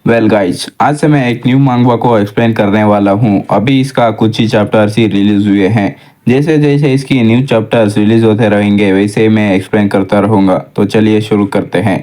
Well guys, आज से मैं एक न्यू मांगवा को एक्सप्लेन करने वाला हूँ। अभी इसका कुछ ही चैप्टर्स ही रिलीज हुए हैं। जैसे जैसे इसकी न्यू चैप्टर्स रिलीज होते रहेंगे वैसे ही मैं एक्सप्लेन करता रहूँगा। तो चलिए शुरू करते हैं।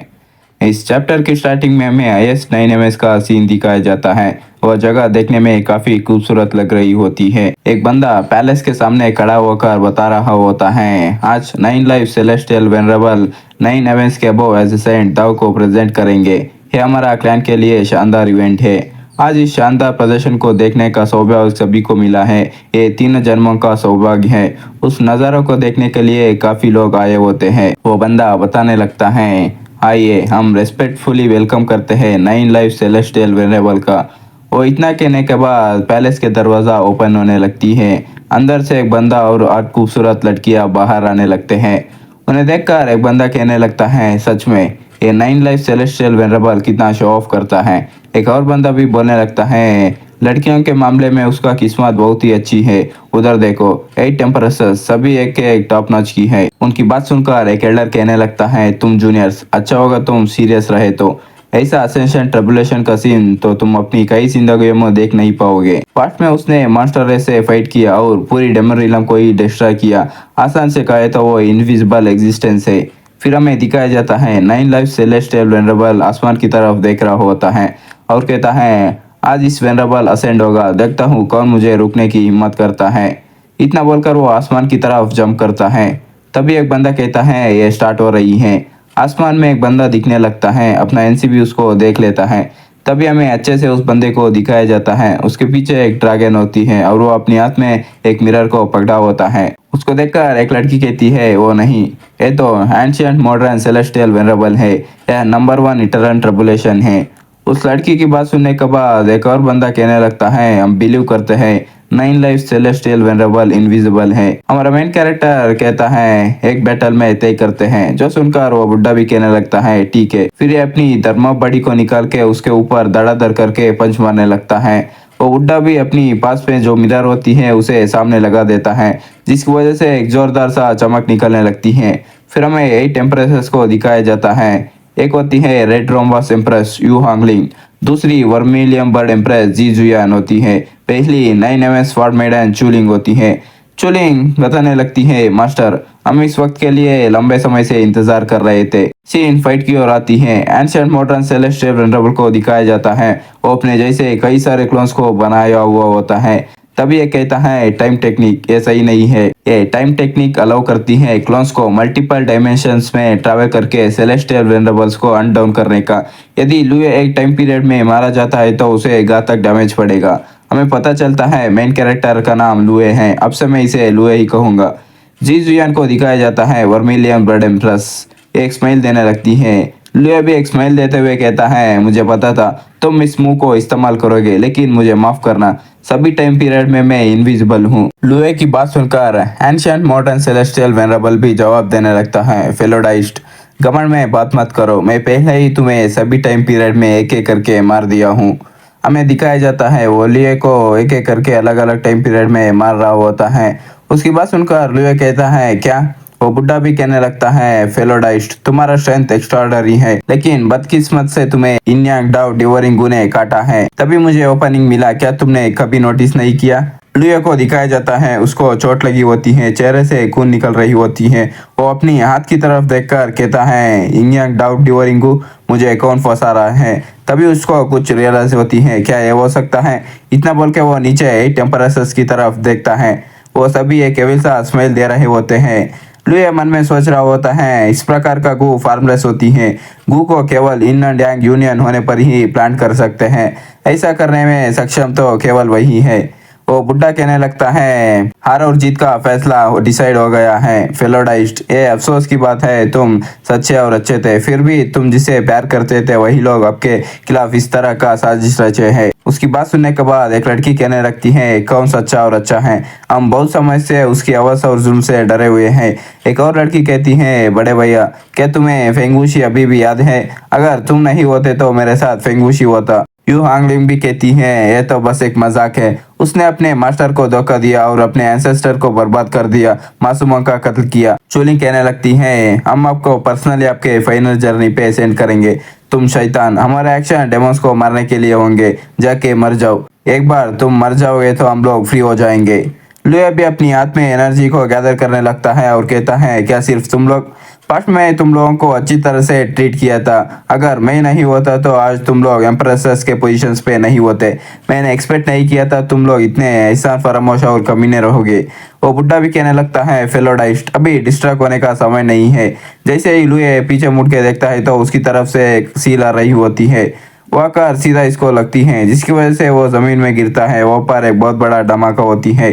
इस चैप्टर की स्टार्टिंग में हमें IS-9MS का सीन दिखाया जाता है। वह जगह देखने में काफी खूबसूरत लग रही होती है। एक बंदा पैलेस के सामने खड़ा होकर बता रहा होता है, आज 9 लाइफ सेलेस्टियल वेनरेबल 9 एवेंस के अबव एज सेंट दाव को प्रेजेंट करेंगे। ये हमारा क्लैन के लिए शानदार इवेंट है। आज इस शानदार प्रदर्शन को देखने का सौभाग्य सभी को मिला है। ये 3 जन्मों का सौभाग्य है। उस नज़ारों को देखने के लिए काफी लोग आए होते हैं। वो बंदा बताने लगता है, आइए हम रेस्पेक्टफुली वेलकम करते हैं 9 लाइफ सेलेस्टियल वेनेबल का। वो इतना कहने के बाद पैलेस के दरवाज़ा ओपन होने लगती है। अंदर से एक बंदा और 8 खूबसूरत लड़कियां बाहर आने लगते हैं। उन्हें देखकर एक बंदा कहने लगता है, सच में ये 9 लाइफ सेलेस्टियल वेनरेबल कितना शो ऑफ करता है। एक और बंदा भी बोलने लगता है, लड़कियों के मामले में उसका किस्मत बहुत ही अच्छी है। उधर देखो 8 टेम्परेचर सभी एक के एक टॉप नॉच की है। उनकी बात सुनकर एक एल्डर कहने लगता है, तुम जूनियर्स अच्छा होगा तुम सीरियस रहे तो। ऐसा असेंशन ट्रिबुलेशन का सीन तो तुम अपनी कई जिंदगियों में देख नहीं पाओगे। पास्ट में उसने मॉन्स्टर रेस से फाइट किया और पूरी डेमरिलम को ही डिस्ट्रॉय किया। आसान से कहे तो वो इनविजिबल एग्जिस्टेंस है। फिर हमें दिखाया जाता है 9 लाइफ सेलेस्टियल वेनरेबल आसमान की तरफ देख रहा होता है और कहता है, आज इस वेनरेबल असेंड होगा, देखता हूँ कौन मुझे रुकने की हिम्मत करता है। इतना बोलकर वो आसमान की तरफ जंप करता है। तभी एक बंदा कहता है, ये स्टार्ट हो रही है। आसमान में एक बंदा दिखने लगता है। अपना एनसीबी उसको देख लेता है। तभी हमें अच्छे से उस बंदे को दिखाया जाता है। उसके पीछे एक ड्रैगन होती है और वो अपने हाथ में एक मिरर को पकड़ा होता है। उसको देखकर एक लड़की कहती है, वो नहीं, ये तो एंशियंट मॉडर्न सेलेस्टियल वेनरेबल है। यह नंबर 1 इटरन ट्रिबुलेशन है। उस लड़की की बात सुनने के बाद एक और बंदा कहने लगता है, हम बिलीव करते हैं 9 लाइफ सेलेस्टियल वेनरेबल इनविजिबल है। हमारा मेन कैरेक्टर कहता है, एक बैटल में तय करते हैं। जो सुनकर वो बुड्ढा भी कहने लगता है, ठीक है। फिर ये अपनी धर्मा बड़ी को निकाल के उसके ऊपर धड़ाधड़ करके पंच मारने लगता है। वो बुड्ढा भी अपनी पास में जो मिरर होती है उसे सामने लगा देता है, जिसकी वजह से एक जोरदार सा चमक निकलने लगती है। फिर हमें 8 टेम्परेचर्स को दिखाया जाता है। एक होती है रेड रोम्बस एम्प्रेस यू हांगलिंग, दूसरी वर्मिलियम बर्ड एम्प्रेस जी जुयान होती है। पहली 9 एमएस स्वार्ड मेडन चूलिंग होती है। चूलिंग बताने लगती है, मास्टर हम इस वक्त के लिए लंबे समय से इंतजार कर रहे थे। सीन फाइट की ओर आती है। एंशिएंट मॉडर्न सेलेस्टियल वेनरेबल को दिखाया जाता है। वो अपने जैसे कई सारे क्लोन्स को बनाया हुआ होता है। तभी ये कहता है, टाइम टेक्निक ये सही नहीं है। ये टाइम टेक्निक अलाउ करती है क्लोन्स को मल्टीपल डायमेंशंस में ट्रैवल करके सेलेस्टियल वेनरेबल्स को अनडाउन करने का। यदि लुए एक टाइम पीरियड में मारा जाता है तो उसे घातक डैमेज पड़ेगा। हमें पता चलता है मेन कैरेक्टर का नाम लुए है। अब से मैं इसे लुए ही कहूँगा। जी जुयान को दिखाया जाता है वर्मिलियन ब्लड एम्प्रेस। एक स्माइल देने लगती है। लुए भी एक स्माइल देते हुए कहता है, मुझे पता था तुम इस मुंह को इस्तेमाल करोगे, लेकिन मुझे माफ करना, सभी टाइम पीरियड में मैं इनविजिबल हूँ। लुए की बात सुनकर एंशिएंट मॉडर्न सेलेस्टियल वेनरेबल भी जवाब देने लगता है, फेलोडाइस्ट घमंड में बात मत करो, मैं पहले ही तुम्हें सभी टाइम पीरियड में एक एक करके मार दिया हूँ। हमें दिखाया जाता है वो लुए को एक एक करके अलग अलग टाइम पीरियड में मार रहा होता है। उसकी बात सुनकर लुए कहता है, क्या? वो बुड्ढा भी कहने लगता है, फेलोडाइस्ट तुम्हारा स्ट्रेंथ एक्स्ट्राऑर्डिनरी है, लेकिन बदकिस्मत से तुम्हें इन्यांग डाउ डिवोरिंग ने काटा है। तभी मुझे ओपनिंग मिला, क्या तुमने कभी नोटिस नहीं किया? लुए को दिखाया जाता है। उसको चोट लगी होती है, चेहरे से खून निकल रही होती है। वो अपनी हाथ की तरफ देखकर कहता है, इन्यांग डाउ डिवोरिंग मुझे कौन फंसा रहा है? तभी उसको कुछ रियलाइज होती है, क्या ये हो सकता है? इतना बोल के वो नीचे 8 टेम्परेचर्स की तरफ देखता है। वो सभी एक केवल सा स्मेल दे रहे होते हैं। लुए मन में सोच रहा होता है, इस प्रकार का गू फार्मलेस होती है। गू को केवल इन एंड यांग यूनियन होने पर ही प्लांट कर सकते हैं। ऐसा करने में सक्षम तो केवल वही है। वो बुड्ढा कहने लगता है, हार और जीत का फैसला डिसाइड हो गया है फेलोडाइस्ट। ये अफसोस की बात है, तुम सच्चे और अच्छे थे, फिर भी तुम जिसे प्यार करते थे वही लोग आपके खिलाफ इस तरह का साजिश रचे हैं। उसकी बात सुनने के बाद एक लड़की कहने लगती है, कौन सच्चा और अच्छा है? हम बहुत समय से उसकी आवाज़ और जुल्म से डरे हुए हैं। एक और लड़की कहती है, बड़े भैया क्या तुम्हें फेंगुशी अभी भी याद है? अगर तुम नहीं होते तो मेरे साथ फेंगुशी होता। यू हांगलिंग भी कहती है, यह तो बस एक मजाक है। उसने अपने मास्टर को धोखा दिया और अपने एंसेस्टर को बर्बाद कर दिया, मासूमों का कत्ल किया। चोली कहने लगती है, हम आपको पर्सनली आपके फाइनल जर्नी पे सेंड करेंगे। तुम शैतान, हमारे एक्शन डेमोस को मारने के लिए होंगे, जाके मर जाओ। एक बार तुम मर जाओगे तो हम लोग फ्री हो जाएंगे। लुया भी अपनी हाथ में एनर्जी को गैदर करने लगता है और कहता है, क्या सिर्फ तुम लोग? पास्ट में तुम लोगों को अच्छी तरह से ट्रीट किया था। अगर मैं नहीं होता तो आज तुम लोग एम्प्रेसेस के पोजीशंस पे नहीं होते। मैंने एक्सपेक्ट नहीं किया था तुम लोग इतने एहसान फरामोश और कमीने रहोगे। वो बुड्ढा भी कहने लगता है, फेलोडाइस्ट, अभी डिस्ट्रैक्ट होने का समय नहीं है। जैसे ही लुए पीछे मुड़ के देखता है तो उसकी तरफ से एक सील आ रही होती है। वह कार सीधा इसको लगती है, जिसकी वजह से वो जमीन में गिरता है। वो पर एक बहुत बड़ा धमाका होती है,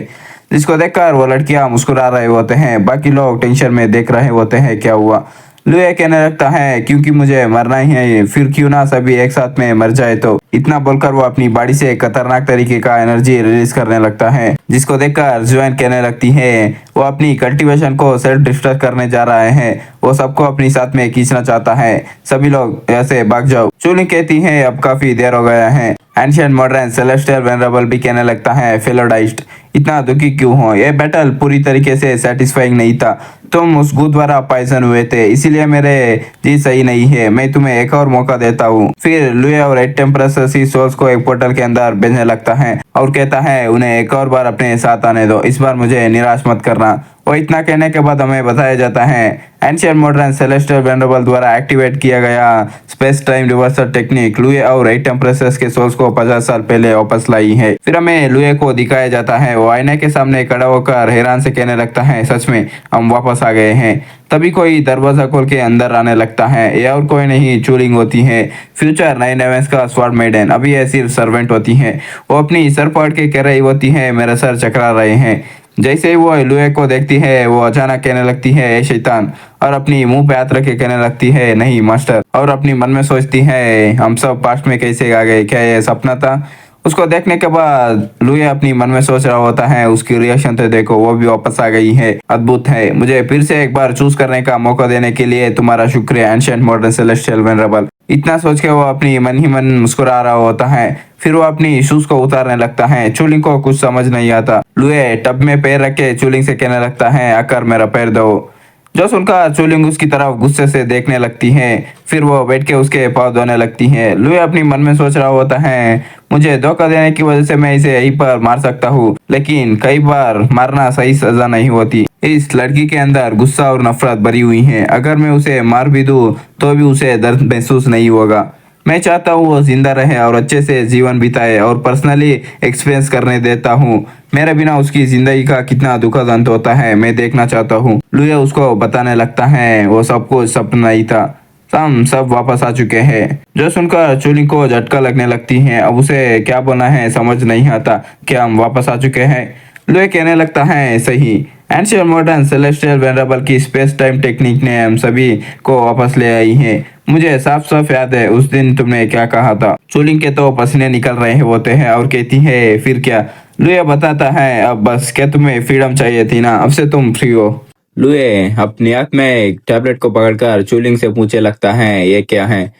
जिसको देखकर वो लड़कियां मुस्कुरा रहे होते हैं। बाकी लोग टेंशन में देख रहे होते हैं क्या हुआ। लुए कहने लगता है, क्योंकि मुझे मरना ही है, फिर क्यों ना सभी एक साथ में मर जाए। तो इतना बोलकर वो अपनी बॉडी से खतरनाक तरीके का एनर्जी रिलीज करने लगता है, जिसको देखकर जुआन कहने लगती है वो अपनी कल्टीवेशन को सेल्फ डिस्ट्रॉय करने जा रहा है। वो सबको अपनी साथ में खींचना चाहता है। सभी लोग ऐसे भाग जाओ। चूलिंग कहती है, अब काफी देर हो गया है। एंशिएंट मॉडर्न सेलेस्टियल वेनरेबल भी कहने लगता है, फेलोडाइस्ट, इतना दुखी क्यों हो? ये बैटल पूरी तरीके से सेटिस्फाइंग नहीं था। तुम उस गू द्वारा पॉइजन हुए थे, इसीलिए मेरे जी सही नहीं है। मैं तुम्हें एक और मौका देता हूँ। फिर लुए और एट टेम्परस सोल्स को एक पोर्टल के अंदर भेजने लगता है और कहता है, उन्हें एक और बार अपने साथ आने दो, इस बार मुझे निराश मत करना। वो इतना कहने के बाद हमें बताया जाता है एंशिएंट मॉडर्न सेलेस्टियल वेनरेबल द्वारा एक्टिवेट किया गया स्पेस टाइम रिवर्सल टेक्निक लुए और एट टेम्परस के सोल्स को 50 साल पहले वापस लाई है। फिर हमें लुए को दिखाया जाता है, वो आईने के सामने खड़ा होकर हैरान से कहने लगता है, सच में हम वापस आ गए हैं। तभी कोई दरवाजा खोल के अंदर आने लगता है। ये और कोई नहीं, चूलिंग होती है, फ्यूचर 9 एवेंस का स्वॉर्ड मेडन। अभी ये सिर्फ सर्वेंट होती है। वो अपनी सर पकड़ के कह रही होती है, मेरा सर चकरा रहे हैं। जैसे ही वो लुए को देखती है, वो अचानक कहने लगती है, ए शैतान, और अपनी मुंह पे हाथ रख के कहने लगती है, नहीं मास्टर। और अपनी मन में सोचती है, हम सब पास्ट में कैसे आ गए? क्या ये सपना था? उसको देखने के बाद लुए अपनी मन में सोच रहा होता है, उसकी रिएक्शन तो देखो, वो भी वापस आ गई है। अद्भुत है। मुझे फिर से एक बार चूज करने का मौका देने के लिए तुम्हारा शुक्रिया एंशिएंट मॉडर्न सेलेस्टियल वेनरेबल। इतना सोच के वो अपनी मन ही मन मुस्कुरा रहा होता है। फिर वो अपनी शूज को उतारने लगता है। चूलिंग को कुछ समझ नहीं आता। लुए टब में पैर रख के चूलिंग से कहने लगता है, आकर मेरा पैर दो। जो सुनकर चूलिंग उसकी तरफ गुस्से से देखने लगती है। फिर वो बैठ के उसके पाँव धोने लगती है। लुए अपनी मन में सोच रहा होता है, मुझे धोखा देने की वजह से मैं इसे यहीं पर मार सकता हूँ, लेकिन कई बार मारना सही सजा नहीं होती। इस लड़की के अंदर गुस्सा और नफरत भरी हुई है। अगर मैं उसे मार भी दूँ तो भी उसे दर्द महसूस नहीं होगा। मैं चाहता हूँ वो जिंदा रहे और अच्छे से जीवन बिताए और पर्सनली एक्सपीरियंस करने देता हूँ। मेरे बिना उसकी जिंदगी का कितना दुखद अंत होता है, मैं देखना चाहता हूँ। लुए उसको बताने लगता है, वो सब कुछ सपना ही था, हम सब वापस आ चुके हैं। जो सुनकर चूलिंग को झटका लगने लगती है। अब उसे क्या बोलना है समझ नहीं आता। क्या हम वापस आ चुके हैं? लुए कहने लगता है, सही। एंशिएंट मॉडर्न सेलेस्टियल वेनरेबल की स्पेस टाइम टेक्निक ने हम सभी को वापस ले आई है। मुझे साफ साफ याद है उस दिन तुमने क्या कहा था। चूलिंग के तो पसीने निकल रहे होते हैं और कहती है, फिर क्या? लुए बताता है, अब बस, क्या तुम्हें फ्रीडम चाहिए थी ना, अब से तुम फ्री हो। लुए अपने हाथ में एक टैबलेट को पकड़कर चूलिंग से पूछने लगता है, ये क्या है?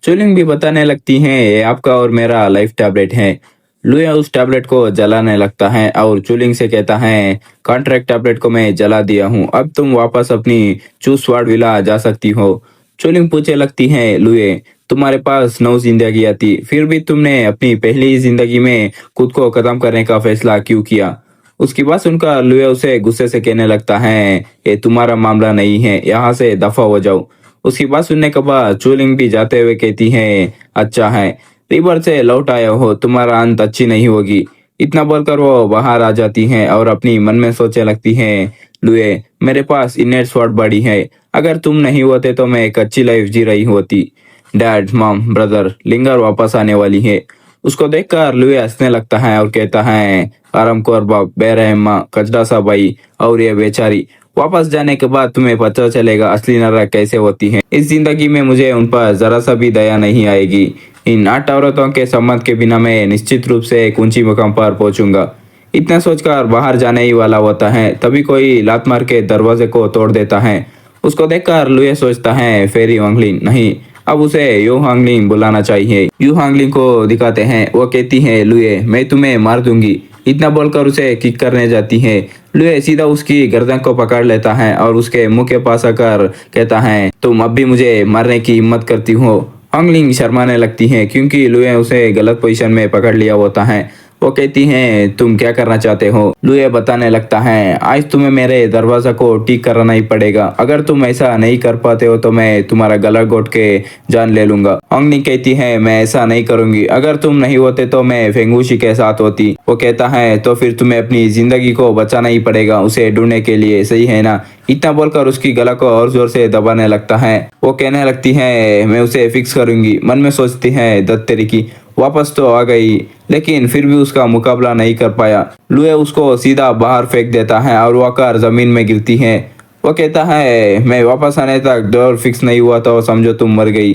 चूलिंग भी बताने लगती है, ये आपका और मेरा लाइफ टैबलेट है। लुए उस टैबलेट को जलाने लगता है और चूलिंग से कहता है, कॉन्ट्रैक्ट टैबलेट को मैं जला दिया हूँ, अब तुम वापस अपनी चूस वार्ड विला जा सकती हो। चूलिंग पूछने लगती है, लुए तुम्हारे पास 9 जिंदगी थी, फिर भी तुमने अपनी पहली जिंदगी में खुद को खत्म करने का फैसला क्यों किया? उसकी बात सुनकर लुए उसे गुस्से से कहने लगता है, ये तुम्हारा मामला नहीं है, यहाँ से दफा हो जाओ। उसकी बात सुनने के बाद चूलिंग भी जाते हुए कहती है, अच्छा है, रिवर से लौट आए हो, तुम्हारा अंत अच्छी नहीं होगी। इतना बोलकर वो बाहर आ जाती है और अपनी मन में सोचने लगती है, लुए मेरे पास इनर स्वॉर्ड बॉडी है, अगर तुम नहीं होते तो मैं एक अच्छी लाइफ जी रही होती। डैड, मॉम, ब्रदर, लिंगर वापस आने वाली है। उसको देखकर लुए हंसने लगता है और कहता है, आरामखोर बाप, बेरहम माँ, कचड़ा सा भाई और ये बेचारी, वापस जाने के बाद तुम्हें पता चलेगा असली नरक कैसे होती है। इस जिंदगी में मुझे उन पर जरा सा भी दया नहीं आएगी। इन 8 औरतों के सम्मत के बिना मैं निश्चित रूप से एक ऊंची मुकाम पर पहुंचूंगा। इतना सोचकर बाहर जाने ही वाला होता है, तभी कोई लात मार के दरवाजे को तोड़ देता है। उसको देखकर लुए सोचता है, फेरी वांगलिन नहीं, अब उसे यू हांगलिंग बुलाना चाहिए। यू हांगलिंग को दिखाते हैं। वो कहती है, लुए मैं तुम्हें मार दूंगी। इतना बोलकर उसे किक करने जाती है। लुए सीधा उसकी गर्दन को पकड़ लेता है और उसके मुंह के पास आकर कहता है, तुम अब भी मुझे मारने की हिम्मत करती हो? हॉन्गलिंग शर्माने लगती है क्योंकि लुए उसे गलत पोजीशन में पकड़ लिया होता है। वो कहती हैं तुम क्या करना चाहते हो। लुए बताने लगता है आज तुम्हें मेरे दरवाजा को ठीक करना ही पड़ेगा, अगर तुम ऐसा नहीं कर पाते हो तो मैं तुम्हारा गला घोट के जान ले लूंगा। हॉन्गलिंग कहती है मैं ऐसा नहीं करूंगी, अगर तुम नहीं होते तो मैं फेंगुशी के साथ होती। वो कहता है तो फिर तुम्हें अपनी जिंदगी को बचाना ही पड़ेगा उसे ढूंढने के लिए, सही है ना। इतना बोलकर उसकी गला को और जोर से दबाने लगता है। वो कहने लगती है मैं उसे फिक्स करूंगी। मन में सोचती है दत्त तेरी की, वापस तो आ गई, लेकिन फिर भी उसका मुकाबला नहीं कर पाया। लुए उसको सीधा बाहर फेंक देता है और वो कार जमीन में गिरती है। वो कहता है मैं वापस आने तक डोर फिक्स नहीं हुआ तो समझो तुम मर गई।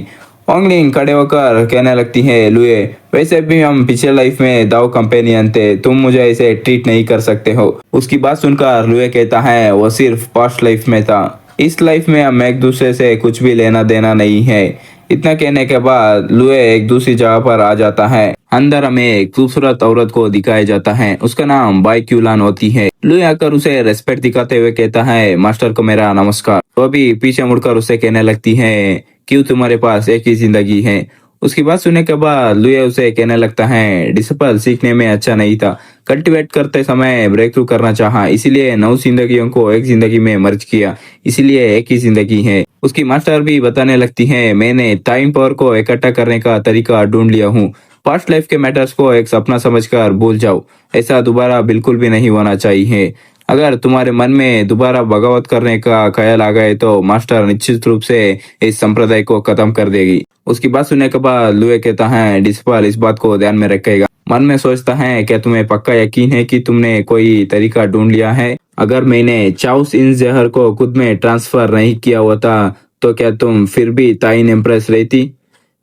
हॉन्गलिंग खड़े होकर कहने लगती है लुए वैसे भी हम पिछले लाइफ में दाव कंपेनियन थे, तुम मुझे ऐसे ट्रीट नहीं कर सकते हो। उसकी बात सुनकर लुए कहता है वो सिर्फ पास्ट लाइफ में था, इस लाइफ में हम एक दूसरे से कुछ भी लेना देना नहीं है। इतना कहने के बाद लुए एक दूसरी जगह पर आ जाता है। अंदर हमें एक खूबसूरत औरत को दिखाया जाता है, उसका नाम बाई क्यूलान होती है। लुए आकर उसे रेस्पेक्ट दिखाते हुए कहता है मास्टर को मेरा नमस्कार। तो अभी पीछे मुड़कर उसे कहने लगती है क्यों तुम्हारे पास एक ही जिंदगी है। उसकी बात सुनने के बाद लुए उसे कहने लगता है डिसिपल सीखने में अच्छा नहीं था, कल्टीवेट करते समय ब्रेक थ्रू करना चाहा, इसीलिए 9 जिंदगियों को एक जिंदगी में मर्ज किया, इसीलिए एक ही जिंदगी है। उसकी मास्टर भी बताने लगती है मैंने टाइम पावर को इकट्ठा करने का तरीका ढूंढ लिया हूँ, पास्ट लाइफ के मैटर्स को एक सपना समझकर भूल जाओ, ऐसा दोबारा बिल्कुल भी नहीं होना चाहिए। अगर तुम्हारे मन में दोबारा बगावत करने का ख्याल आ गए तो मास्टर निश्चित रूप से इस संप्रदाय को खत्म कर देगी। उसकी बात सुनने के बाद लुए कहता है डिस्पल इस बात को ध्यान में रखेगा। मन में सोचता है क्या तुम्हें पक्का यकीन है कि तुमने कोई तरीका ढूंढ लिया है। अगर मैंने चाउस इन जहर को खुद में ट्रांसफर नहीं किया होता तो क्या तुम फिर भी ताइन एम्प्रेस रहती।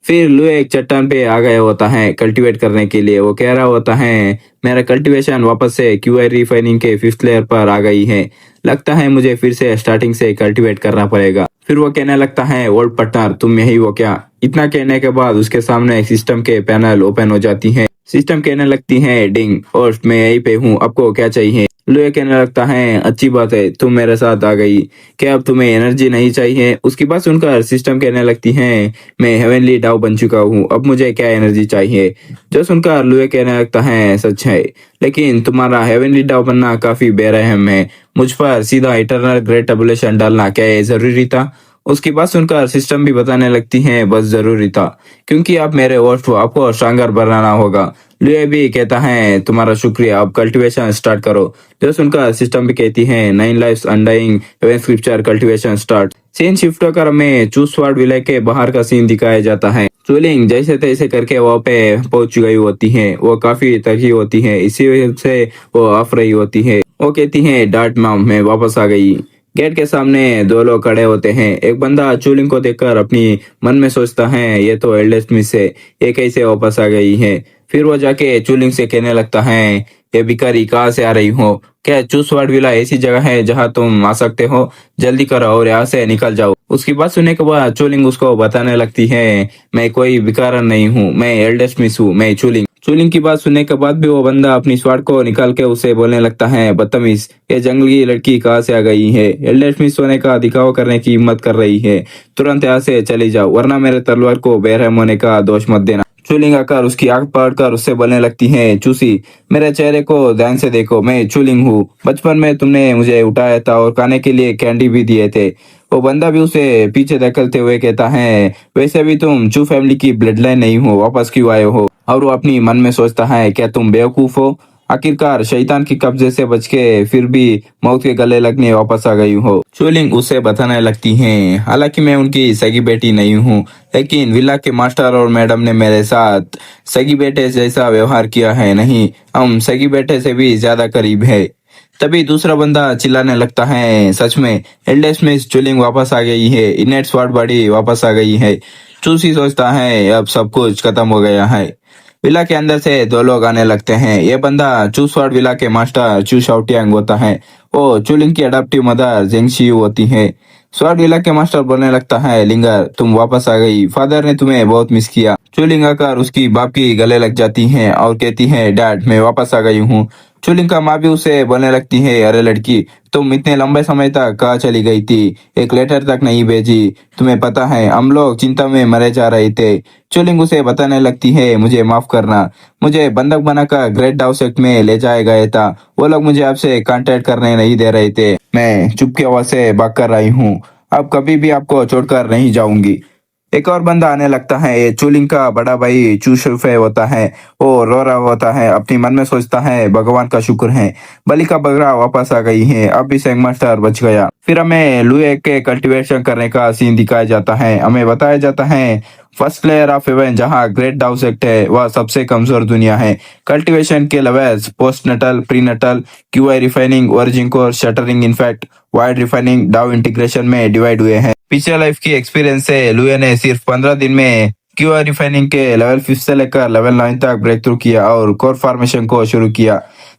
फिर लुए एक चट्टान पे आ गया होता है कल्टीवेट करने के लिए। वो कह रहा होता है मेरा कल्टीवेशन वापस से क्यूआई रिफाइनिंग के 5th लेयर पर आ गई है, लगता है मुझे फिर से स्टार्टिंग से कल्टीवेट करना पड़ेगा। फिर वो कहने लगता है ओल्ड पार्टनर तुम यही हो क्या। इतना कहने के बाद उसके सामने सिस्टम के पैनल ओपन हो जाती है। सिस्टम कहने लगती है डिंग होस्ट मैं यही पे हूँ, आपको क्या चाहिए। लुए कहने लगता है अच्छी बात है तुम मेरे साथ आ गई, क्या अब तुम्हें एनर्जी नहीं चाहिए। उसकी बात सुनकर सिस्टम कहने लगती है मैं हेवनली डाउ बन चुका हूँ, अब मुझे क्या एनर्जी चाहिए। जो सुनकर लुए कहने लगता है सच है, लेकिन तुम्हारा हेवनली डाउ बनना काफी बेरहम है, मुझ पर सीधा इटरनल ग्रेट एबुलेशन डालना क्या ये जरूरी था। उसकी बात सुनकर सिस्टम भी बताने लगती है बस जरूरी था, क्योंकि आप मेरे होस्ट हो, आपको स्ट्रॉन्गर बनाना होगा। लुए भी कहता है तुम्हारा शुक्रिया, अब कल्टीवेशन स्टार्ट करो। जो सुनकर सिस्टम भी कहती है 9 lifes undying heaven scripture cultivation start. Scene shift होकर हमें चूसवाड़ विलेज के बाहर का सीन दिखाया जाता है। चूलिंग जैसे तैसे करके वहाँ पे पहुंच गई होती है, वो काफी थकी होती है, इसी वजह से वो आफ रही होती है। वो कहती है डार्ट मॉम मैं वापस आ गई। गेट के सामने 2 लोग खड़े होते हैं। एक बंदा चूलिंग को देखकर अपनी मन में सोचता है ये तो एल्डेस्ट मिस है, ये कैसे वापस आ गई है। फिर वो जाके चूलिंग से कहने लगता है ये भिखारी कहाँ से आ रही हो, क्या चूसवाड़ विला ऐसी जगह है जहाँ तुम आ सकते हो, जल्दी करो और यहाँ से निकल जाओ। उसकी बात सुनने के बाद चूलिंग उसको बताने लगती है मैं कोई भिखारन नहीं हूँ, मैं एल्डेस्ट मिस हूँ, मैं चूलिंग। चूलिंग की बात सुनने के बाद भी वो बंदा अपनी स्वाड को निकाल के उसे बोलने लगता है बदतमीज, ये जंगली लड़की कहाँ से आ गई है, एल्डेस्ट मिस होने का दिखावा करने की हिम्मत कर रही है, तुरंत यहाँ से चली जाओ वरना मेरे तलवार को बेरहम होने का दोष मत देना। चूलिंग आकर उसकी आंख पकड़कर उससे बोलने लगती है चूसी मेरे चेहरे को ध्यान से देखो, मैं चूलिंग हूँ, बचपन में तुमने मुझे उठाया था और खाने के लिए कैंडी भी दिए थे। वो बंदा भी उसे पीछे धकेलते हुए कहता है वैसे भी तुम चू फैमिली की ब्लड लाइन नहीं हो, वापस क्यों आए हो। और वो अपनी मन में सोचता है क्या तुम बेवकूफ हो, आखिरकार शैतान के कब्जे से बच के फिर भी मौत के गले लगने वापस आ गई हो। चूलिंग उसे बताने लगती हैं हालांकि मैं उनकी सगी बेटी नहीं हूँ, लेकिन विला के मास्टर और मैडम ने मेरे साथ सगी बेटे जैसा व्यवहार किया है, नहीं हम सगी बेटे से भी ज्यादा करीब है। तभी दूसरा बंदा चिल्लाने लगता है सच में एल्डेस्ट मिस चूलिंग वापस आ गई है, इनेट स्वाड बॉडी वापस आ गई है। चूसी सोचता है अब सब कुछ खत्म हो गया है। विला के अंदर से 2 लोग आने लगते हैं। ये बंदा चूसवाड़ विला के मास्टर चू शाओटियांग होता है, वो चूलिंग की अडॉप्टिव मदर जेंगशियू होती है। स्वाड विला के मास्टर बोलने लगता है, लिंगर तुम वापस आ गई, फादर ने तुम्हें बहुत मिस किया। चुलिंग आकर उसकी बाप की गले लग जाती है और कहती है, डैड मैं वापस आ गई हूँ। चुलिंग का माँ भी उसे बोलने लगती है, अरे लड़की तुम इतने लंबे समय तक कहाँ चली गई थी, एक लेटर तक नहीं भेजी, तुम्हें पता है हम लोग चिंता में मरे जा रहे थे। चुलिंग उसे बताने लगती है, मुझे माफ करना, मुझे बंधक बनाकर ग्रेट डाउ सेक्ट में ले जाया गया था, वो लोग मुझे आपसे कांटेक्ट करने नहीं दे रहे थे, मैं चुपके वहां से भाग कर रही हूँ, अब कभी भी आपको छोड़कर नहीं जाऊंगी। एक और बंदा आने लगता है, ये चूलिंग का बड़ा भाई चूशुफे होता है, वो रो रहा होता है, अपनी मन में सोचता है, भगवान का शुक्र है बलि का बकरा वापस आ गई है, अब भी सैंग मास्टर बच गया। फिर हमें लुए के कल्टीवेशन करने का सीन दिखाया जाता है, हमें बताया जाता है फर्स्ट लेयर ऑफ इवेंट जहां ग्रेट डाउ सेक्ट है वह सबसे कमजोर दुनिया है। कल्टीवेशन के levels postnatal, prenatal, qi refining, verging core, shattering, in fact wide refining, dao integration में डिवाइड हुए हैं। पिछले लाइफ की एक्सपीरियंस से लुए ने सिर्फ 15 दिन में क्यूआर रिफाइनिंग के लेवल 5 से लेकर लेवल 9 तक ब्रेक थ्रू किया और कोर फॉर्मेशन को शुरू किया।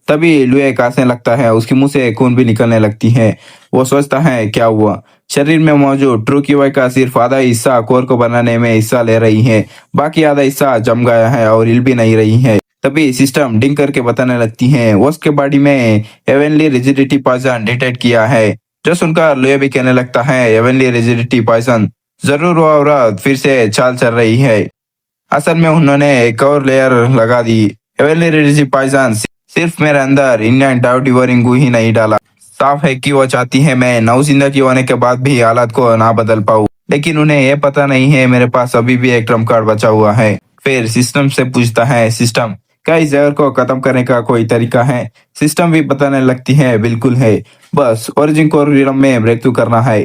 तभी लुए कांपने लगता है, उसके मुंह से खून भी निकलने लगती है। वो सोचता है क्या हुआ, शरीर में मौजूद ट्रू क्यूआई का सिर्फ आधा हिस्सा कोर को बनाने में हिस्सा ले रही है, बाकी आधा हिस्सा जम गया है और हिल भी नहीं रही है। तभी सिस्टम डिंग करके बताने लगती है, उसके बॉडी में हेवनली रिजिडिटी पॉइजन डिटेक्ट किया है। जो सुनकर लुए भी कहने लगता है, हेवनली रिजिडिटी पॉइजन, जरूर वो औरत फिर से चाल चल रही है। असल में उन्होंने एक और लेयर लगा दी, हेवनली रिजिडिटी पॉइजन सिर्फ मेरे अंदर इंडियन डाउ डिवोरिंग गू ही नहीं डाला, साफ है कि वो चाहती है मैं नव जिंदगी होने के बाद भी हालात को ना बदल पाऊं, लेकिन उन्हें यह पता नहीं है मेरे पास अभी भी एक ट्रम्प कार्ड बचा हुआ है। फिर सिस्टम से पूछता है, सिस्टम क्या इस जहर को खत्म करने का कोई तरीका है? सिस्टम भी बताने लगती है, बिल्कुल है, बस ओरिजिन कोर रिलम में ब्रेक थ्रू करना है,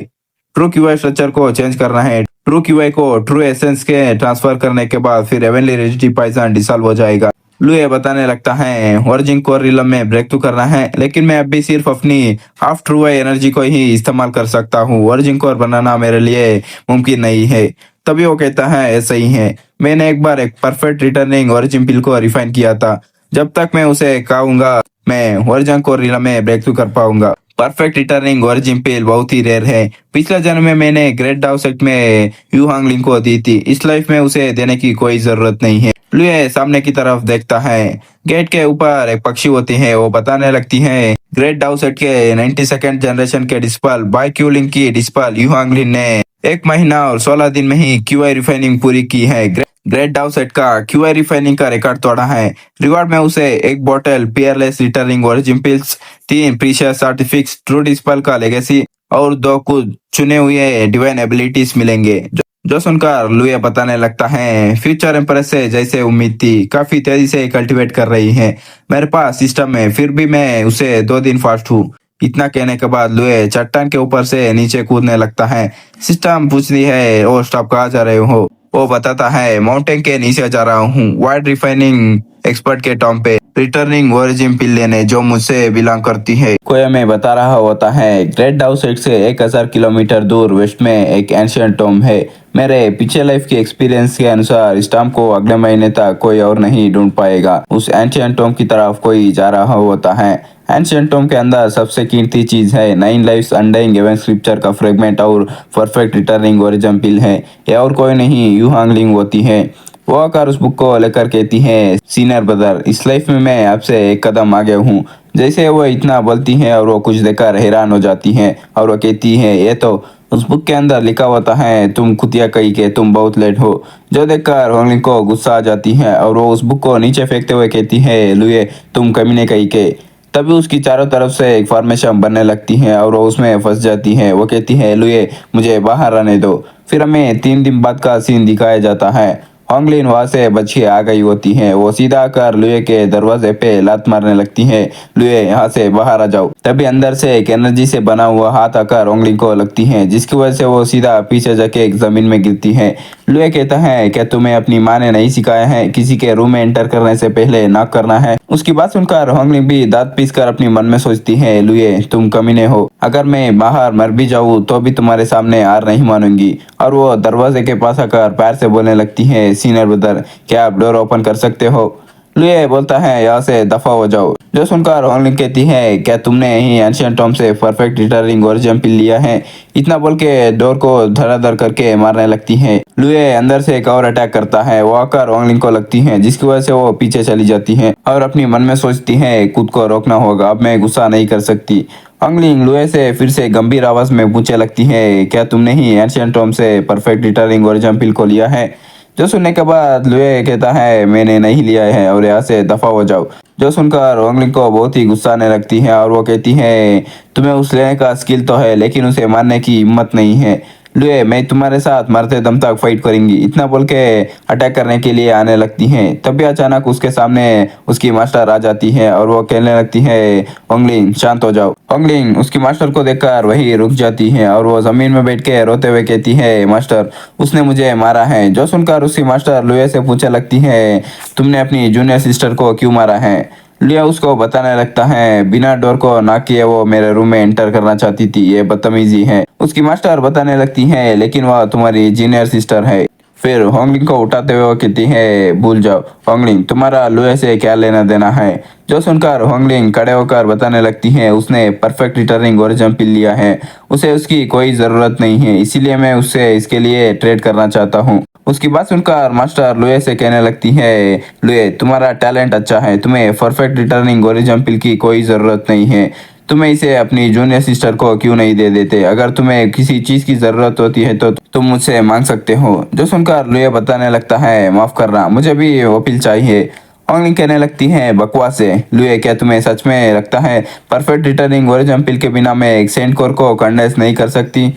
ट्रू क्यूआई स्ट्रक्चर को चेंज करना है, ट्रू क्यूआई को ट्रू एसेंस के ट्रांसफर करने के बाद फिर हेवनली रिजिडिटी पॉइजन डिसॉल्व हो जाएगा। लुए बताने लगता है, ओरिजिन कोर रिलम में ब्रेक थ्रू करना है, लेकिन मैं अभी सिर्फ अपनी हाफ ट्रू एनर्जी को ही इस्तेमाल कर सकता हूँ, ओरिजिन कोर बनाना मेरे लिए मुमकिन नहीं है। तभी वो कहता है, ऐसा ही है, मैंने एक बार एक परफेक्ट रिटर्निंग ओरिजिन पिल को रिफाइन किया था, जब तक मैं उसे खाऊंगा मैं ओरिजिन कोर रिलम में ब्रेक थ्रू कर पाऊंगा। परफेक्ट रिटर्निंग ओरिजिन पिल बहुत ही रेयर है, पिछले जन्म में मैंने ग्रेट डाउ सेक्ट में यू हांगलिंग को दी थी, इस लाइफ में उसे देने की कोई जरूरत नहीं है। लुए सामने की तरफ देखता है, गेट के ऊपर एक पक्षी होती है, वो बताने लगती है, ग्रेट डाउ सेक्ट के 92nd जनरेशन के डिस्पल बाय क्यूलिंग की डिस्पल यू हांगलिन ने 1 महीना और 16 दिन में ही क्यूआई रिफाइनिंग पूरी की है। ग्रेट डाउ सेट का क्यूआई रिफाइनिंग का रिकॉर्ड तोड़ा है। रिवॉर्ड में उसे 1 bottle peerless returning origin pills, 3 precious artifacts, true disciple का लेगेसी और 2 कुछ चुने हुए डिवाइन एबिलिटीज मिलेंगे। जो सुनकर लुए बताने लगता है, फ्यूचर एम्प्रेस से जैसे उम्मीद थी काफी तेजी से कल्टीवेट कर रही है मेरे पास सिस्टम में, फिर भी मैं उसे 2 दिन फास्ट हूँ। इतना कहने के बाद लुए चट्टान के ऊपर से नीचे कूदने लगता है। सिस्टम पूछती है, ओ स्टॉप कहाँ जा रहे हो? वो बताता है, माउंटेन के नीचे जा रहा हूँ, वाइड रिफाइनिंग एक्सपर्ट के टॉम पे रिटर्निंग ओरिजिन पिल लेने जो मुझसे बिलोंग करती है। कोई हमें बता रहा होता है, ग्रेट डाउ सेट से 1000 किलोमीटर दूर वेस्ट में एक एंशियंट टॉम है। मेरे पिछले लाइफ के एक्सपीरियंस के अनुसार इस टॉम को अगले महीने तक कोई और नहीं ढूंढ पाएगा। उस एंशियंट टॉम की तरफ कोई जा रहा होता है। एंशियंट टॉम के अंदर सबसे कीमती चीज है 9 लाइफ्स अनडाइंग एवेंट स्क्रिप्चर का फ्रेगमेंट और परफेक्ट रिटर्निंग ओरिजिन पिल है। ये और कोई नहीं यू हांगलिंग होती है। वो आकर उस बुक को लेकर कहती है, सीनियर ब्रदर इस लाइफ में मैं आपसे एक कदम आगे हूँ। जैसे वो इतना बोलती है और वो कुछ देखकर हैरान हो जाती है और वो कहती है, ये तो उस बुक के अंदर लिखा होता है, तुम खुतिया कही के तुम बहुत लेट हो। जो देखकर होंगलिंग को गुस्सा आ जाती है और वो उस बुक को नीचे फेंकते हुए कहती है, लुए तुम कमीने कही के। तभी उसकी चारों तरफ से एक फॉर्मेशन बनने लगती है और वो उसमें फंस जाती है। वो कहती है, लुए मुझे बाहर आने दो। फिर हमें 3 दिन बाद का सीन दिखाया जाता है। होंगलिन वहां से बच के आ गई होती है। वो सीधा आकर लुए के दरवाजे पे लात मारने लगती है, लुए यहाँ से बाहर आ जाओ। तभी अंदर से एक एनर्जी से बना हुआ हाथ आकर होंगलिन को लगती है, जिसकी वजह से वो सीधा पीछे जाके एक जमीन में गिरती है। लुए कहता है, क्या तुम्हें अपनी माँ ने नहीं सिखाया है किसी के रूम में एंटर करने से पहले नॉक करना है? उसकी बात सुनकर होंगलिन भी दांत पीस कर अपनी मन में सोचती है, लुए तुम कमीने हो, अगर मैं बाहर मर भी जाऊँ तो भी तुम्हारे सामने हार नहीं मानूंगी। और वो दरवाजे के पास आकर पैर से बोलने लगती है, सीनियर ब्रदर क्या आप डोर ओपन कर सकते हो? लुए बोलता है, यहाँ से दफा हो जाओ। जो सुनकर होंगलिंग कहती है, क्या तुमने ही एंशियंट टॉम से परफेक्ट रिटर्निंग और जंप लिया है? इतना बोल के डोर को धड़ाधड़ करके मारने लगती है। लुए अंदर से एक और अटैक करता है, वो आकर होंगलिंग को लगती है, जिसकी वजह से वो पीछे चली जाती है और अपनी मन में सोचती है खुद को रोकना होगा, अब मैं गुस्सा नहीं कर सकती। होंगलिंग लुए से फिर से गंभीर आवाज में पूछने लगती है, क्या तुमने ही एंशियंट टॉम से परफेक्ट रिटर्निंग और जंपिल को लिया है? जो सुनने के बाद लुए कहता है, मैंने नहीं लिया है और यहाँ से दफा हो जाओ। जो सुनकर होंगलिंग को बहुत ही गुस्सा आने लगती है और वो कहती है, तुम्हें उस लेने का स्किल तो है लेकिन उसे मारने की हिम्मत नहीं है। लुए, मैं तुम्हारे साथ मरते दम तक फाइट करेंगी, इतना बोल के अटैक करने के लिए आने लगती हैं। तभी अचानक उसके सामने उसकी मास्टर आ जाती है और वो कहने लगती है, होंगलिंग शांत हो जाओ। होंगलिंग उसकी मास्टर को देखकर वही रुक जाती है और वो जमीन में बैठ के रोते हुए कहती है, मास्टर उसने मुझे मारा है। जो सुनकर उसकी मास्टर लुए से पूछने लगती है, तुमने अपनी जूनियर सिस्टर को क्यों मारा है? लिया उसको बताने लगता है, बिना डोर को ना किए वो मेरे रूम में एंटर करना चाहती थी, ये बदतमीजी है। उसकी मास्टर बताने लगती है, लेकिन वह तुम्हारी जूनियर सिस्टर है। फिर होंगलिंग को उठाते हुए वो कहती है, भूल जाओ होंगलिंग, तुम्हारा लुए से क्या लेना देना है? जो सुनकर होंगलिंग खड़े होकर बताने लगती है, उसने परफेक्ट रिटर्निंग और जंप लिया है, उसे उसकी कोई ज़रूरत नहीं है, इसीलिए मैं उससे इसके लिए ट्रेड करना चाहता हूँ। उसकी बात सुनकर मास्टर लुए से कहने लगती है, लुए तुम्हारा टैलेंट अच्छा है, तुम्हें परफेक्ट रिटर्निंग और जंपिल की कोई ज़रूरत नहीं है, तुम्हें इसे अपनी जूनियर सिस्टर को क्यों नहीं दे देते? अगर तुम्हें किसी चीज़ की ज़रूरत होती है तो तुम मुझसे मांग सकते हो। जो सुनकर लुए बताने लगता है, माफ़ करना, मुझे भी वो पिल चाहिए। होंगलिंग कहने लगती है, बकवास है। लुए, क्या तुम्हें सच में लगता है परफेक्ट रिटर्निंग और जंपिल के बिना मैं एक सेंट कोर को कंडेंस नहीं कर सकती?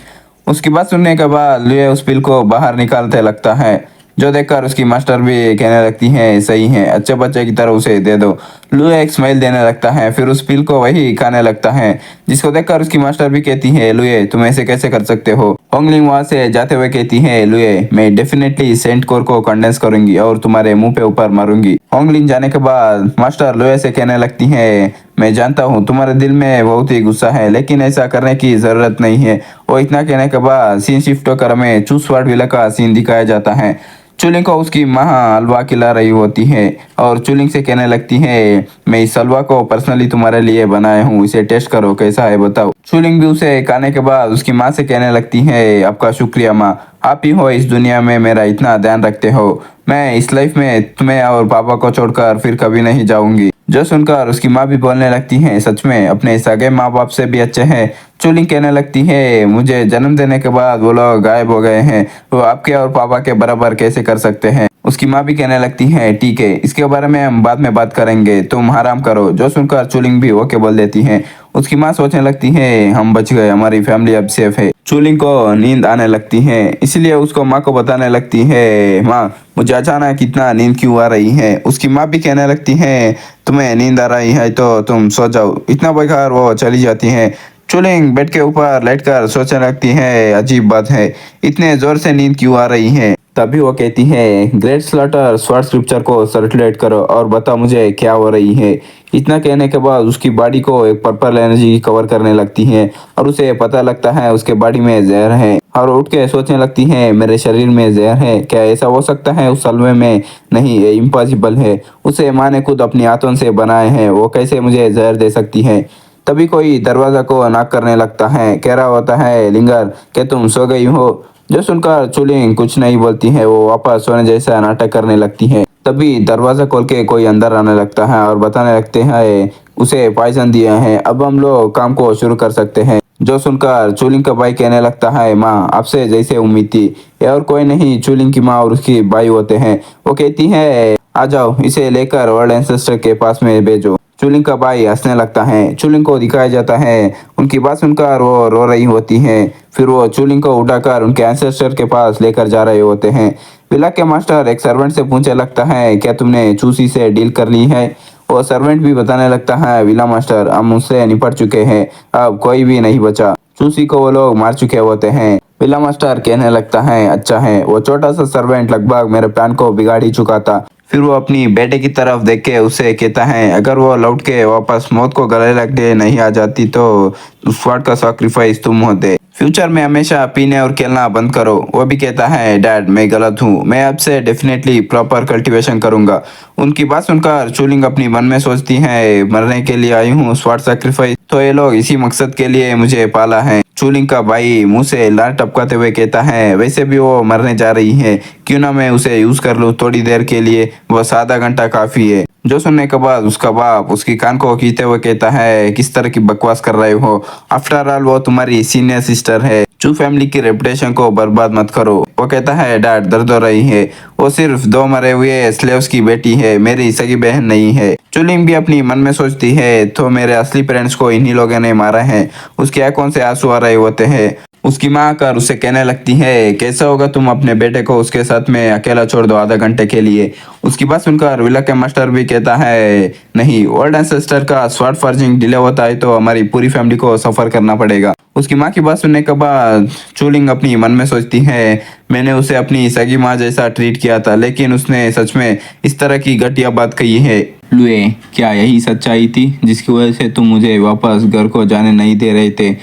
उसकी बात सुनने के बाद लुए उस पिल को बाहर निकालते लगता है, जो देखकर उसकी मास्टर भी कहने लगती है, सही है, अच्छे बच्चे की तरह उसे दे दो। लुए एक स्माइल देने लगता है, फिर उस पिल को वही खाने लगता है, जिसको देखकर उसकी मास्टर भी कहती है, लुए तुम ऐसे कैसे कर सकते हो? होंगलिंग वहां से जाते हुए कहती है, लुए मैं डेफिनेटली सेंट कोर को कंडेंस करूंगी और तुम्हारे मुंह पे ऊपर मारूंगी। होंगलिंग जाने के बाद मास्टर लुए से कहने लगती है, मैं जानता हूँ तुम्हारे दिल में बहुत ही गुस्सा है, लेकिन ऐसा करने की जरूरत नहीं है। वो इतना कहने के बाद सीन शिफ्ट होकर हमें चूस वार्ड विला का सीन दिखाया जाता है। चुलिंग को उसकी माँ हलवा खिला रही होती है और चुलिंग से कहने लगती है, मैं इस हलवा को पर्सनली तुम्हारे लिए बनाया हूँ, इसे टेस्ट करो कैसा है बताओ। चुलिंग भी उसे खाने के बाद उसकी माँ से कहने लगती है, आपका शुक्रिया माँ, आप ही हो इस दुनिया में मेरा इतना ध्यान रखते हो, मैं इस लाइफ में तुम्हें और पापा को छोड़कर फिर कभी नहीं जाऊंगी। जो सुनकर उसकी माँ भी बोलने लगती है, सच में अपने सगे माँ बाप से भी अच्छे हैं। चुलिंग कहने लगती है, मुझे जन्म देने के बाद वो लोग गायब हो गए हैं, वो आपके और पापा के बराबर कैसे कर सकते हैं? उसकी माँ भी कहने लगती है, ठीक है, इसके बारे में हम बाद में बात करेंगे, तुम आराम करो। जो सुनकर चुलिंग भी ओके बोल देती है। उसकी माँ सोचने लगती है, हम बच गए, हमारी फैमिली अब सेफ है। चुलिंग को नींद आने लगती है, इसलिए उसको माँ को बताने लगती है, माँ मुझे अचानक इतना नींद क्यों आ रही है? उसकी माँ भी कहने लगती है, तुम्हें नींद आ रही है तो तुम सो जाओ। इतना बोलकर वो चली जाती है। चुलिंग बेड के ऊपर लेटकर सोचने लगती है, अजीब बात है, इतने जोर से नींद क्यों आ रही है? तभी वो कहती है, ग्रेट स्लॉटर स्वॉर्ड स्क्रिप्चर को सर्कुलेट करो और बता मुझे क्या हो रही है। इतना कहने के बाद उसकी बॉडी को एक पर्पल एनर्जी कवर करने लगती है और उसे पता लगता है उसके बॉडी में जहर है और उठ के सोचने लगती है, मेरे शरीर में जहर है, क्या ऐसा हो सकता है उस हलवे में? नहीं, ये इम्पॉसिबल है, उसे माँ ने खुद अपनी हाथों से बनाए हैं, वो कैसे मुझे जहर दे सकती है? तभी कोई दरवाजा को नॉक करने लगता है, कह रहा होता है, लिंगर क्या तुम सो गई हो? जो सुनकर चुलिंग कुछ नहीं बोलती है, वो वापस सोने जैसा नाटक करने लगती है। तभी दरवाजा खोल के कोई अंदर आने लगता है और बताने लगते हैं, उसे पॉइजन दिया है, अब हम लोग काम को शुरू कर सकते हैं। जो सुनकर चुलिंग का भाई कहने लगता है, माँ आपसे जैसे उम्मीद थी, ये और कोई नहीं चुलिंग की माँ और उसकी भाई होते हैं। वो कहती है, आ जाओ, इसे लेकर वर्ल्ड एंसेस्टर के पास में भेजो। चुलिंग का भाई हंसने लगता है। चुलिंग को दिखाया जाता है, उनकी बात सुनकर वो रो रही होती है। फिर वो चुलिंग को उठाकर उनके एंसेस्टर के पास लेकर जा रहे होते हैं। विला के मास्टर एक सर्वेंट से पूछने लगता है, क्या तुमने चूसी से डील कर ली है? वो सर्वेंट भी बताने लगता है, विला मास्टर हम उससे निपट चुके हैं, अब कोई भी नहीं बचा, चूसी को वो लोग मार चुके होते हैं। विला मास्टर कहने लगता है, अच्छा है। वो छोटा सा सर्वेंट लगभग मेरे प्लान को बिगाड़ ही चुका था। फिर वो अपनी बेटे की तरफ देख के उससे कहता है, अगर वो लौट के वापस मौत को गले लगने नहीं आ जाती तो उस वर्ड का सैक्रिफाइस तुम होते। फ्यूचर में हमेशा पीने और खेलना बंद करो। वो भी कहता है डैड मैं गलत हूँ, मैं अब से डेफिनेटली प्रॉपर कल्टीवेशन करूंगा। उनकी बात सुनकर चूलिंग अपनी मन में सोचती है मरने के लिए आई हूँ, स्वार्थ सैक्रिफाइस, तो ये लोग इसी मकसद के लिए मुझे पाला है। चूलिंग का भाई मुंह से लार टपकाते हुए कहता है वैसे भी वो मरने जा रही है, क्यों ना मैं उसे यूज कर लूँ थोड़ी देर के लिए, बस आधा घंटा काफी है। जो सुनने के बाद उसका बाप उसकी कान को खींचते हुए कहता है किस तरह की बकवास कर रहे हो, आफ्टर ऑल वो तुम्हारी सीनियर सिस्टर है, चू फैमिली की रेपुटेशन को बर्बाद मत करो। वो कहता है डैड दर्द हो रही है, वो सिर्फ दो मरे हुए स्लेव्स की बेटी है, मेरी सगी बहन नहीं है। चुलिंग भी अपनी मन में सोचती है तो मेरे असली पेरेंट्स को इन्हीं लोगों ने मारा है। उसकी आंखों से आंसू आ रहे होते हैं। उसकी माँ आकर उसे कहने लगती है कैसा होगा तुम अपने बेटे को उसके साथ में अकेला छोड़ दो आधा घंटे के लिए। उसकी बात सुनकर विला के मास्टर भी कहता है नहीं, ओल्ड एंसेस्टर का स्वॉर्ड फॉर्जिंग डिले होता है तो हमारी पूरी फैमिली को सफर करना पड़ेगा। उसकी माँ की बात सुनने के बाद चूलिंग अपनी मन में सोचती है मैंने उसे अपनी सगी माँ जैसा ट्रीट किया था, लेकिन उसने सच में इस तरह की घटिया बात कही है। लुए, क्या यही सच्चाई थी जिसकी वजह से तुम मुझे वापस घर को जाने नहीं दे रहे थे?